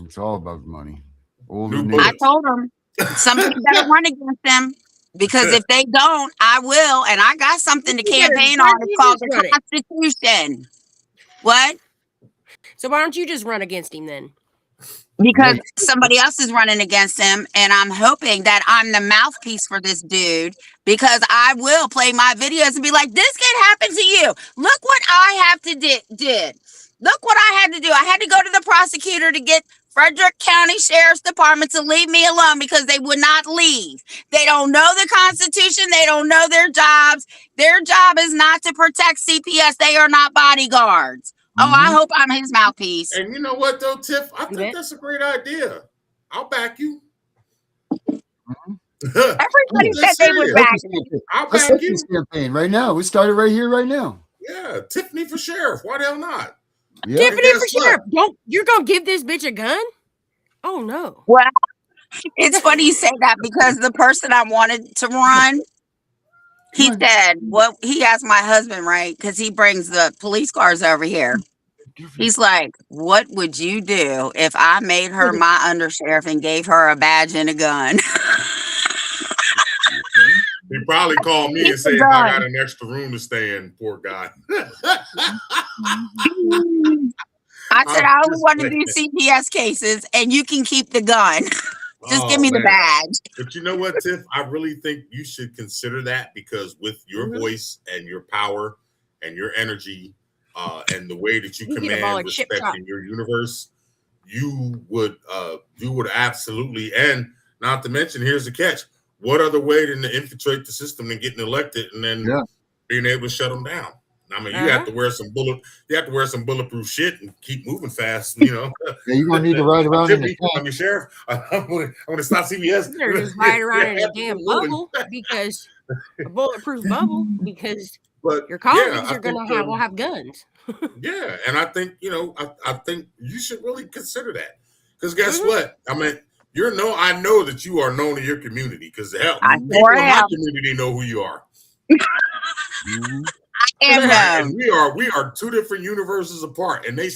It's all about money. I told them somebody better run against them, because if they don't, I will. And I got something to campaign on. It's called the Constitution. What? So why don't you just run against him then? Because somebody else is running against him, and I'm hoping that I'm the mouthpiece for this dude, because I will play my videos and be like, this can happen to you. Look what I have to did. Look what I had to do. I had to go to the prosecutor to get Frederick County Sheriff's Department to leave me alone, because they would not leave. They don't know the Constitution. They don't know their jobs. Their job is not to protect CPS. They are not bodyguards. Oh, I hope I'm his mouthpiece. And you know what, though, Tiff? I think that's a great idea. I'll back you. Everybody said they would back me. Let's start this campaign right now. We started right here, right now. Yeah, Tiffany for sheriff. Why the hell not? Yeah. Tiffany for sheriff. You're gonna give this bitch a gun? Oh no. Well, it's funny you say that, because the person I wanted to run, he said, well, he asked my husband, right? Because he brings the police cars over here. He's like, what would you do if I made her my undersheriff and gave her a badge and a gun? He probably called me and said, if I got an extra room to stay in, poor guy. I said, I only want to do CPS cases, and you can keep the gun. Just give me the badge. But you know what, Tiff? I really think you should consider that, because with your voice and your power and your energy and the way that you command respect in your universe, you would absolutely, and not to mention, here's the catch. What other way than to infiltrate the system and getting elected and then being able to shut them down? I mean, you have to wear some bulletproof shit and keep moving fast, you know. Yeah, you're gonna need to ride around in the I'm your sheriff. I'm gonna stop CPS. They're just ride around in a damn bubble, because a bulletproof bubble, because your colleagues will have guns. Yeah, and I think I think you should really consider that, because guess what? I mean, I know that you are known in your community, because people in my community know who you are. And we are two different universes apart, and they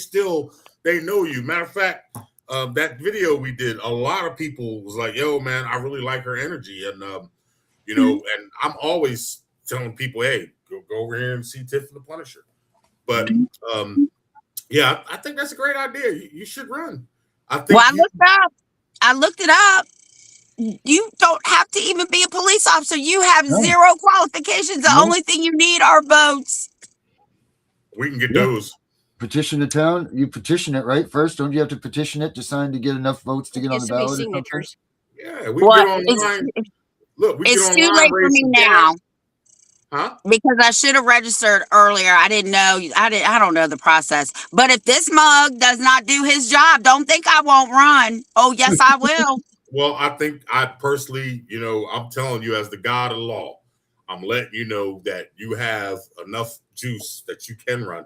know you. Matter of fact, that video we did, a lot of people was like, yo, man, I really like her energy. And and I'm always telling people, hey, go over here and see Tiff and The Punisher. But yeah, I think that's a great idea. You should run. I looked it up. You don't have to even be a police officer. You have zero qualifications. The only thing you need are votes. We can get those. Petition the town. You petition it, right? First, don't you have to petition it to sign to get enough votes to get on the ballot? Signatures. Yeah, we get online. Look, it's too late for me now. Huh? Because I should have registered earlier. I didn't know. I don't know the process. But if this mug does not do his job, don't think I won't run. Oh, yes, I will. Well, I think I personally, I'm telling you, as the God of law, I'm letting you know that you have enough juice that you can run,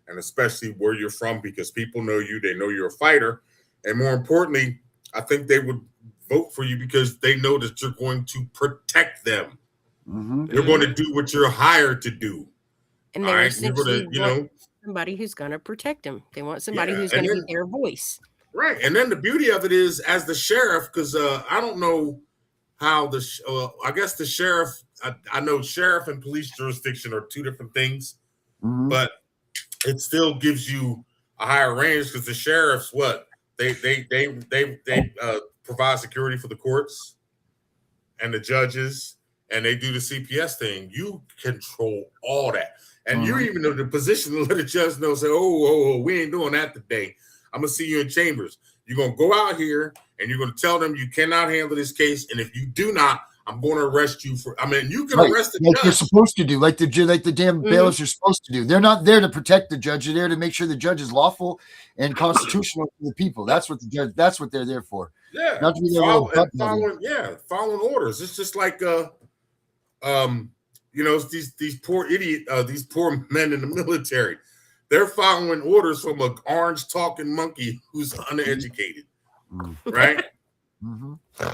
and especially where you're from, because people know you, they know you're a fighter. And more importantly, I think they would vote for you because they know that you're going to protect them. You're going to do what you're hired to do. And they're essentially somebody who's going to protect them. They want somebody who's going to be their voice. Right. And then the beauty of it is, as the sheriff, because I don't know how I guess the sheriff, I know sheriff and police jurisdiction are two different things, but it still gives you a higher range, because the sheriffs, they provide security for the courts and the judges and they do the CPS thing, you control all that. And you're even in the position to let the judge know, say, oh, we ain't doing that today. I'm going to see you in chambers. You're going to go out here and you're going to tell them you cannot handle this case. And if you do not, I'm going to arrest you for, you can arrest the like judge. they're supposed to do, like the damn bailiffs are supposed to do. They're not there to protect the judge. They're there to make sure the judge is lawful and constitutional for the people. That's what that's what they're there for. Yeah. Not to be Following orders. It's just like, these poor these poor men in the military. They're following orders from an orange talking monkey who's uneducated, right?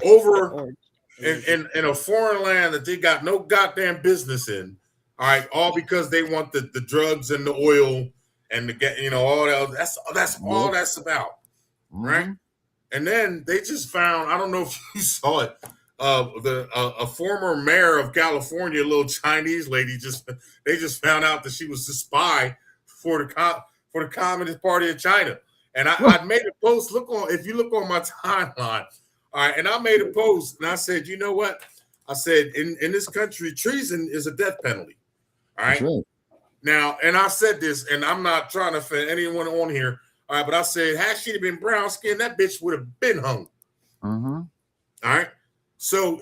Over in a foreign land that they got no goddamn business in. All right, all because they want the drugs and the oil and the all that. That's all that's about, right? And then they just found, I don't know if you saw it, a former mayor of California, a little Chinese lady, they just found out that she was a spy for the Communist Party of China. And I made a post. If you look on my timeline, all right, and I made a post and I said, you know what? I said, in this country, treason is a death penalty. All right. Now, and I said this, and I'm not trying to offend anyone on here. All right, but I said, had she been brown skinned, that bitch would have been hung. All right. So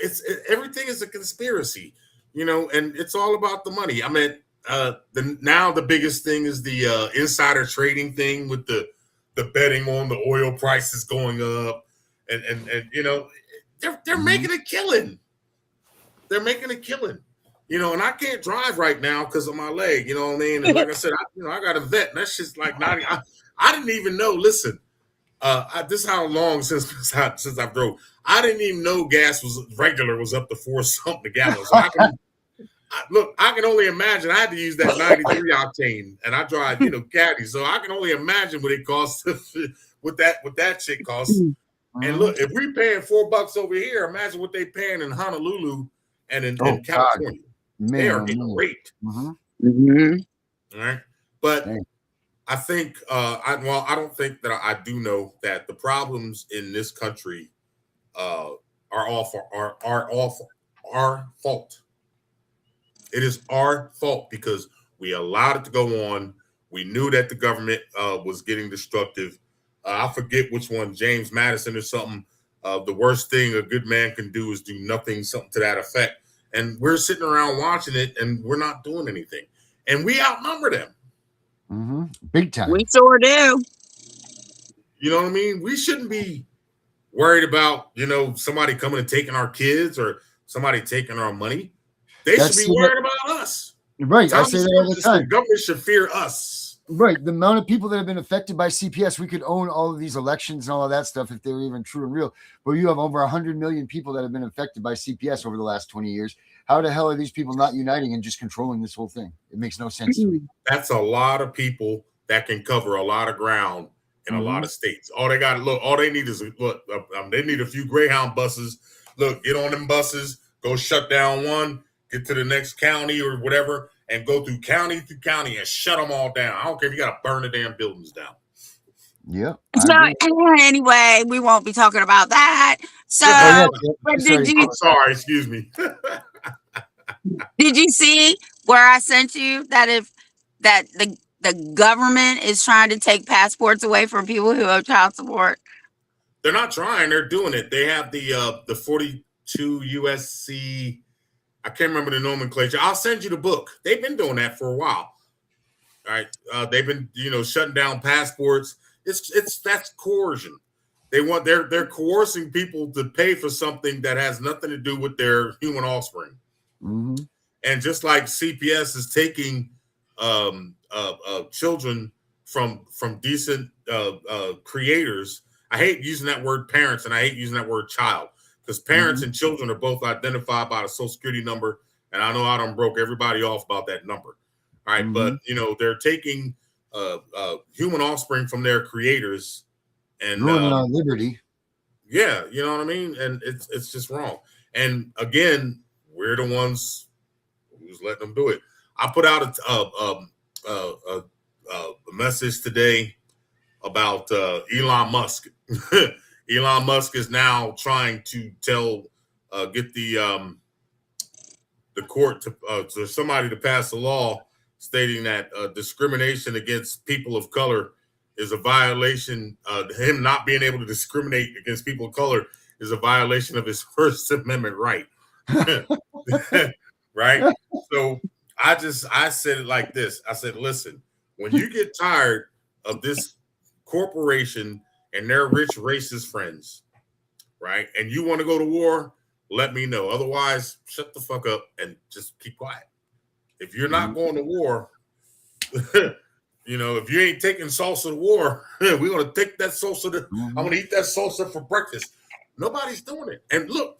everything is a conspiracy, and it's all about the money. I mean, now the biggest thing is the insider trading thing with the betting on the oil prices going up, and they're making a killing. They're making a killing, and I can't drive right now because of my leg. You know what I mean? And like I said, I got a vet, and that's just like not. I didn't even know. Listen, this is how long since I drove. I didn't even know gas was up to $4 something a gallon. So I can only imagine. I had to use that 93 octane, and I drive, caddy. So I can only imagine what it costs. what that shit costs. And look, if we're paying $4 over here, imagine what they paying in Honolulu and in California. They are great. All right, but. I think I don't think that I do know that the problems in this country are all our fault. It is our fault because we allowed it to go on. We knew that the government was getting destructive. I forget which one, James Madison or something. The worst thing a good man can do is do nothing, something to that effect. And we're sitting around watching it and we're not doing anything. And we outnumber them. Big time. We sure do. You know what I mean? We shouldn't be worried about, somebody coming and taking our kids or somebody taking our money. They should be worried about us. Right. I say that all the time. The government should fear us. Right. The amount of people that have been affected by CPS, we could own all of these elections and all of that stuff if they were even true and real. But you have over 100 million people that have been affected by CPS over the last 20 years. How the hell are these people not uniting and just controlling this whole thing? It makes no sense to me. That's a lot of people that can cover a lot of ground in a lot of states. All they need is they need a few Greyhound buses. Look, get on them buses, go shut down one, get to the next county or whatever, and go through county and shut them all down. I don't care if you got to burn the damn buildings down. Yeah. So anyway, we won't be talking about that. So, I'm sorry, excuse me. Did you see where I sent you that the government is trying to take passports away from people who owe child support? They're not trying. They're doing it. They have the 42 USC. I can't remember the nomenclature. I'll send you the book. They've been doing that for a while. All right. They've been, shutting down passports. That's coercion. They're coercing people to pay for something that has nothing to do with their human offspring. And just like CPS is taking children from decent creators, I hate using that word parents and I hate using that word child because parents and children are both identified by the Social Security number. And I know I done broke everybody off about that number. All right. But, they're taking human offspring from their creators and ruining our liberty. Yeah. You know what I mean? And it's just wrong. And again, we're the ones who's letting them do it. I put out a message today about Elon Musk. Elon Musk is now trying to get the the court to somebody to pass a law stating that discrimination against people of color is a violation. Him not being able to discriminate against people of color is a violation of his First Amendment right. Right? So I said it like this. I said, listen, when you get tired of this corporation and their rich racist friends, right, and you want to go to war, let me know. Otherwise, shut the fuck up and just keep quiet. If you're not going to war, if you ain't taking salsa to war, we're gonna take that salsa. I'm gonna eat that salsa for breakfast. Nobody's doing it. And look,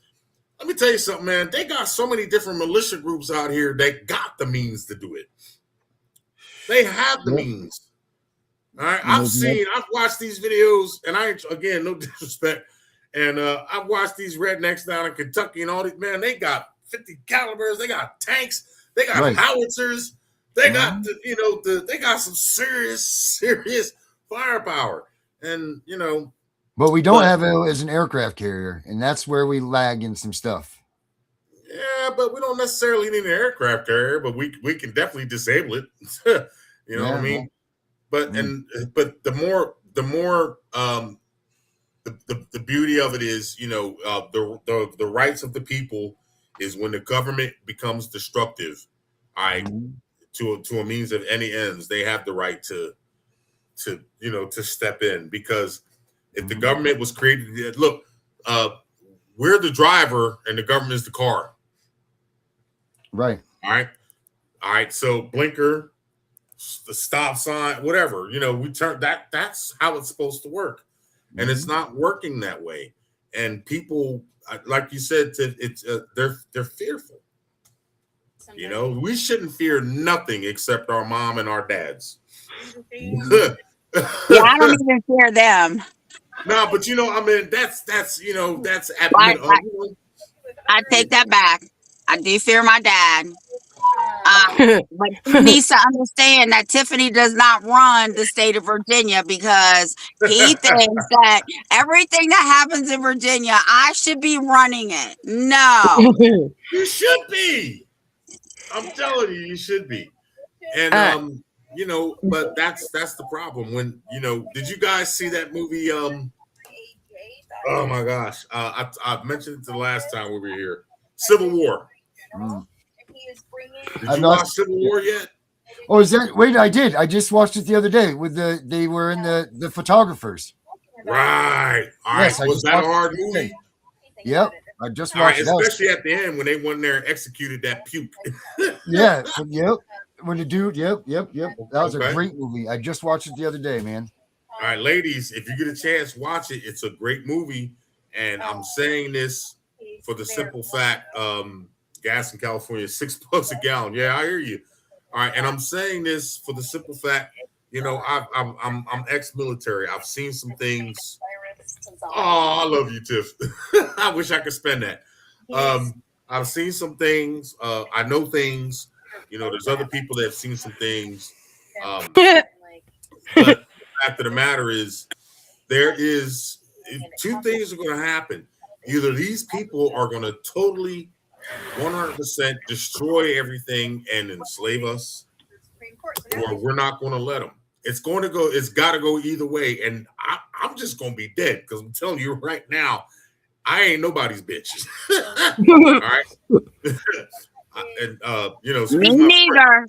let me tell you something, man. They got so many different militia groups out here that got the means to do it. They have the means. All right, I've watched these videos, and again, no disrespect, and I've watched these rednecks down in Kentucky and all these, man, they got 50 calibers, they got tanks, they got howitzers, they got they got some serious firepower, and But we don't have it as an aircraft carrier, and that's where we lag in some stuff. Yeah, but we don't necessarily need an aircraft carrier, but we can definitely disable it. You know what I mean? But but the more the beauty of it is, the rights of the people is when the government becomes destructive, to a means of any ends, they have the right to step in, because if the government was created, look, we're the driver and the government is the car. Right. All right. So blinker, the stop sign, whatever, we turn that's how it's supposed to work. And it's not working that way. And people, like you said, it's they're fearful. We shouldn't fear nothing except our mom and our dads. Yeah, I don't even fear them. No, but that's I take that back. I do fear my dad. But he needs to understand that Tiffany does not run the state of Virginia, because he thinks that everything that happens in Virginia, I should be running it. No. You should be. I'm telling you, you should be. And but that's the problem. When did you guys see that movie? Oh my gosh, I mentioned it the last time we were here. Civil War. Did you watch Civil War yet? Oh, is that? Wait, I did. I just watched it the other day with they were in the photographers. Right. All right. Was that a hard movie? Yep. I just watched it. Especially at the end when they went there and executed that puke. Yeah. Yep. When the dude. Yep. That was a great movie. I just watched it the other day, man. All right, ladies, if you get a chance, watch it. It's a great movie. And I'm saying this for the simple fact, gas in California is $6 a gallon. Yeah, I hear you. All right, and I'm saying this for the simple fact, I'm ex-military. I've seen some things. Oh, I love you, Tiff. I wish I could spend that. I've seen some things. I know things. There's other people that have seen some things. But the fact of the matter is, there is two things are going to happen. Either these people are going to totally 100% destroy everything and enslave us, or we're not going to let them. It's got to go either way. And I'm just going to be dead, because I'm telling you right now, I ain't nobody's bitch. All right. And, me neither.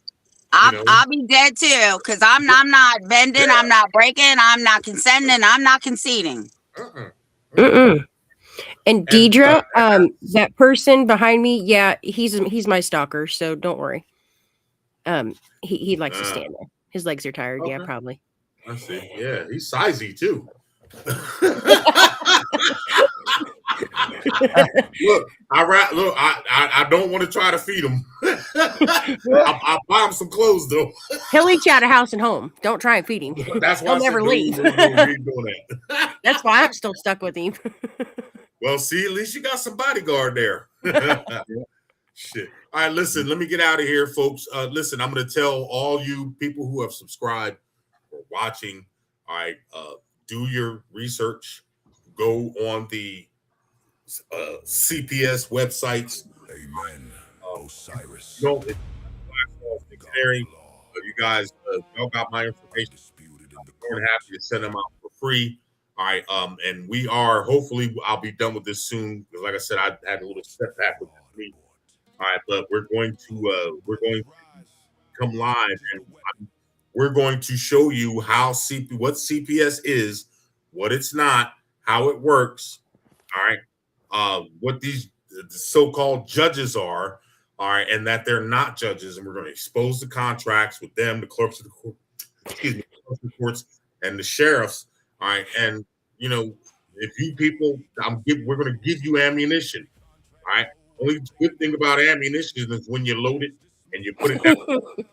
I'll be dead too, because I'm not bending, I'm not breaking, I'm not consenting, I'm not conceding. And Deidre, that person behind me, yeah, he's my stalker, so don't worry. He likes to stand there. His legs are tired. Okay. Yeah, probably. I see. Yeah, he's sizey too. Look, I don't want to try to feed him. I'll buy him some clothes though. He'll eat you out of house and home. Don't try and feed him. That's why he'll never leave. That's why I'm still stuck with him. Well, see, at least you got some bodyguard there. Shit. All right, listen, let me get out of here, folks. Listen, I'm going to tell all you people who have subscribed or watching, all right, do your research. Go on the CPS websites. Amen. No, it's dictionary. You guys, y'all got my information. I'm more than happy to send them out for free. All right, and we are hopefully I'll be done with this soon because, like I said, I had a little setback with this week. All right, but we're going to come live and we're going to show you what CPS is, what it's not, how it works. All right, what these so-called judges are. All right, and that they're not judges, and we're going to expose the contracts with them, the clerks of the court, the clerks of the courts, and the sheriffs. All right, and if you people, we're going to give you ammunition. All right, only good thing about ammunition is when you load it and you put it down the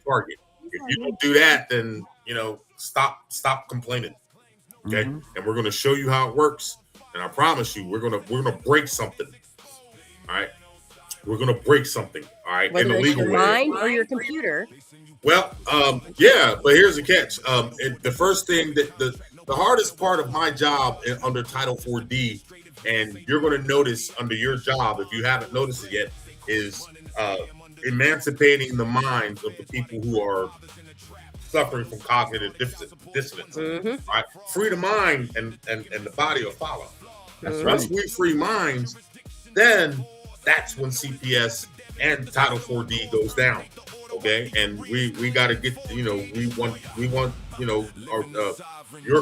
target. If you don't do that, then stop complaining. Okay, and we're going to show you how it works, and I promise you, we're gonna break something. All right. We're gonna break something, all right? Whether in the it's legal your way. mind or your computer. Well, yeah, but here's the catch. The first thing that the hardest part of my job under Title 4D, and you're gonna notice under your job, if you haven't noticed it yet, is emancipating the minds of the people who are suffering from cognitive dissonance. All right? Free the mind and the body will follow. Once we free minds, then that's when CPS and Title 4D goes down. Okay, and we got to get we want your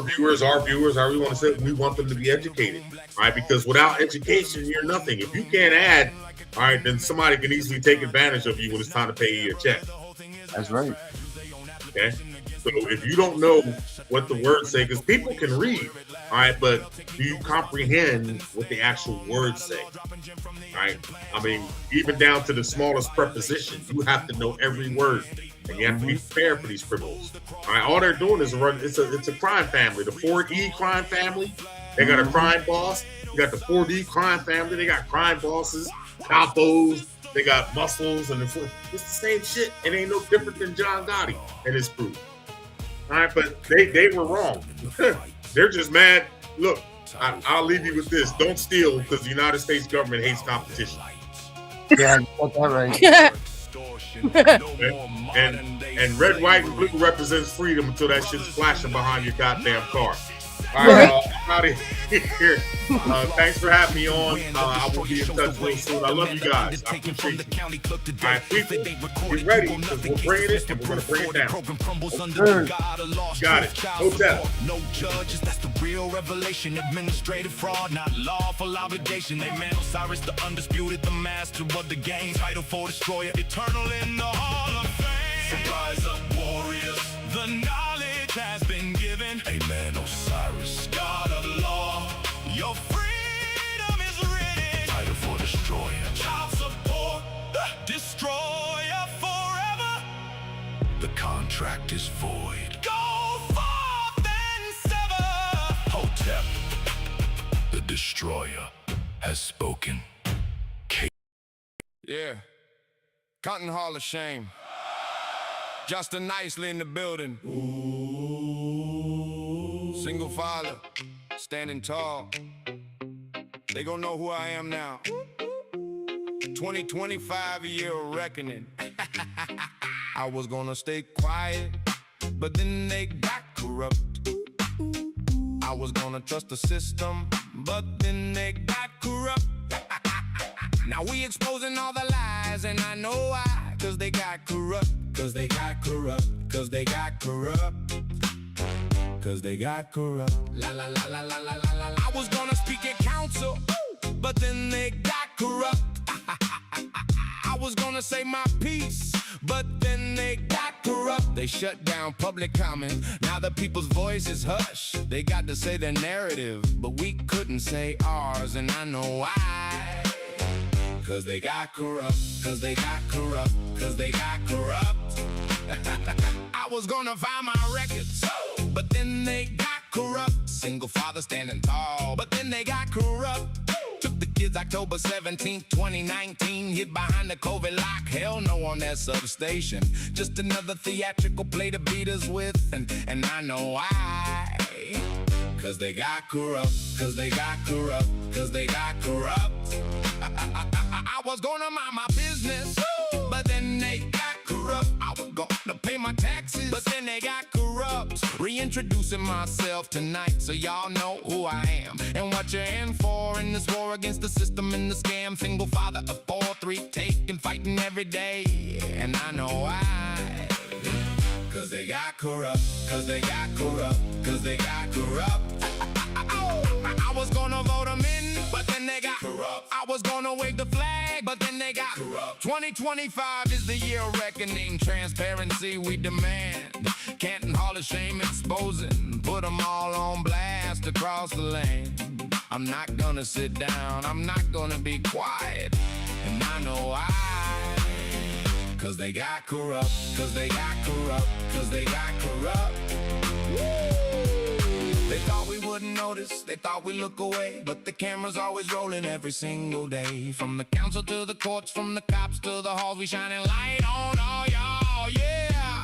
viewers, our viewers, however you want to say it, we want them to be educated, right? Because without education, you're nothing. If you can't add, all right, then somebody can easily take advantage of you when it's time to pay you your check. That's right. Okay, so if you don't know what the words say, because people can read, all right, but do you comprehend what the actual words say? All right, I mean, even down to the smallest preposition, you have to know every word, and you have to be prepared for these criminals. All right, all they're doing is it's a crime family, the 4E crime family. They got a crime boss. You got the 4D crime family. They got crime bosses, capos. They got muscles, and it's the same shit. It ain't no different than John Gotti and his crew. All right, but they were wrong. They're just mad. Look, I'll leave you with this. Don't steal because the United States government hates competition. Yeah, you got that right. and red, white, and blue represents freedom until that shit's flashing behind your goddamn car. All right, I'm out of here. Thanks for having me on. I will be in touch real soon. I love you guys. I appreciate you. All right, people, get ready because we're bringing it and we're going to bring it down. Sure. Got it. Hotel. No judges, that's the real revelation. Administrative fraud, not lawful obligation. They man Osiris, the undisputed, the master of the game. Title 4 destroyer, eternal in the Hall of Fame. Rise up, warriors. The knowledge has been given. Amen, Osiris. God of law, your freedom is written. Title 4 destroyer. Child support, destroyer forever. The contract is void. Go forth and sever. Hotep, the destroyer, has spoken. Yeah. Cotton Hall of Shame. Justin Nicely in the building. Single father, standing tall. They gon' know who I am now. 2025, a year of reckoning. I was gonna stay quiet, but then they got corrupt. I was gonna trust the system, but then they got corrupt. Now we exposing all the lies, and I know why. Cause they got corrupt. Cause they got corrupt. Cause they got corrupt. Cause they got corrupt. La la la la la la la la. I was gonna speak at council, but then they got corrupt. I was gonna say my piece, but then they got corrupt. They shut down public comment. Now the people's voice is hushed. They got to say their narrative, but we couldn't say ours, and I know why. Cause they got corrupt. Cause they got corrupt. Cause they got corrupt. I was gonna find my records, but then they got corrupt. Single father standing tall, but then they got corrupt. Took the kids October 17th, 2019. Hid behind the COVID lock, hell no on that substation. Just another theatrical play to beat us with, and I know why. Cause they got corrupt. Cause they got corrupt. Cause they got corrupt. I was gonna mind my business, but then they got corrupt. I was gonna pay my taxes, but then they got corrupt. Reintroducing myself tonight so y'all know who I am and what you're in for in this war against the system and the scam. Single father of 4, 3, taking, fighting every day, and I know why. Cause they got corrupt, cause they got corrupt, cause they got corrupt. I was gonna vote them in, but then they got corrupt. I was gonna wave the flag, but then they got corrupt. 2025 is the year of reckoning. Transparency we demand. Canton Hall of Shame exposing. Put them all on blast across the land. I'm not gonna sit down, I'm not gonna be quiet. And I know why. Cause they got corrupt, cause they got corrupt, cause they got corrupt. They thought we wouldn't notice, they thought we'd look away, but the camera's always rolling every single day. From the council to the courts, from the cops to the halls, we shining light on all y'all, yeah.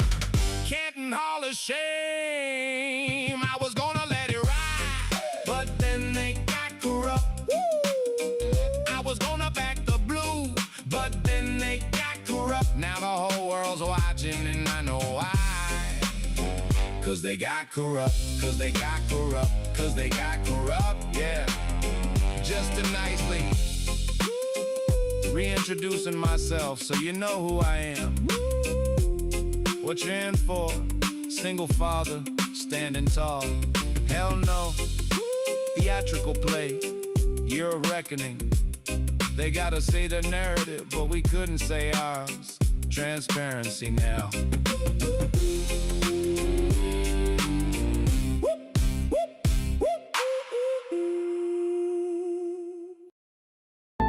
Canton Hall of Shame, I was gonna let it ride, but then they got corrupt. I was gonna back the blue, but then they got corrupt. Now the whole world's watching and I know why. Cause they got corrupt, cause they got corrupt, cause they got corrupt, yeah. Just to nicely reintroducing myself so you know who I am. What you're in for, single father, standing tall. Hell no, theatrical play, you're a reckoning. They gotta say the narrative, but we couldn't say ours. Transparency now.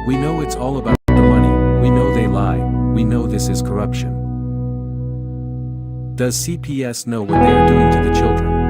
We know it's all about the money, we know they lie, we know this is corruption. Does CPS know what they are doing to the children?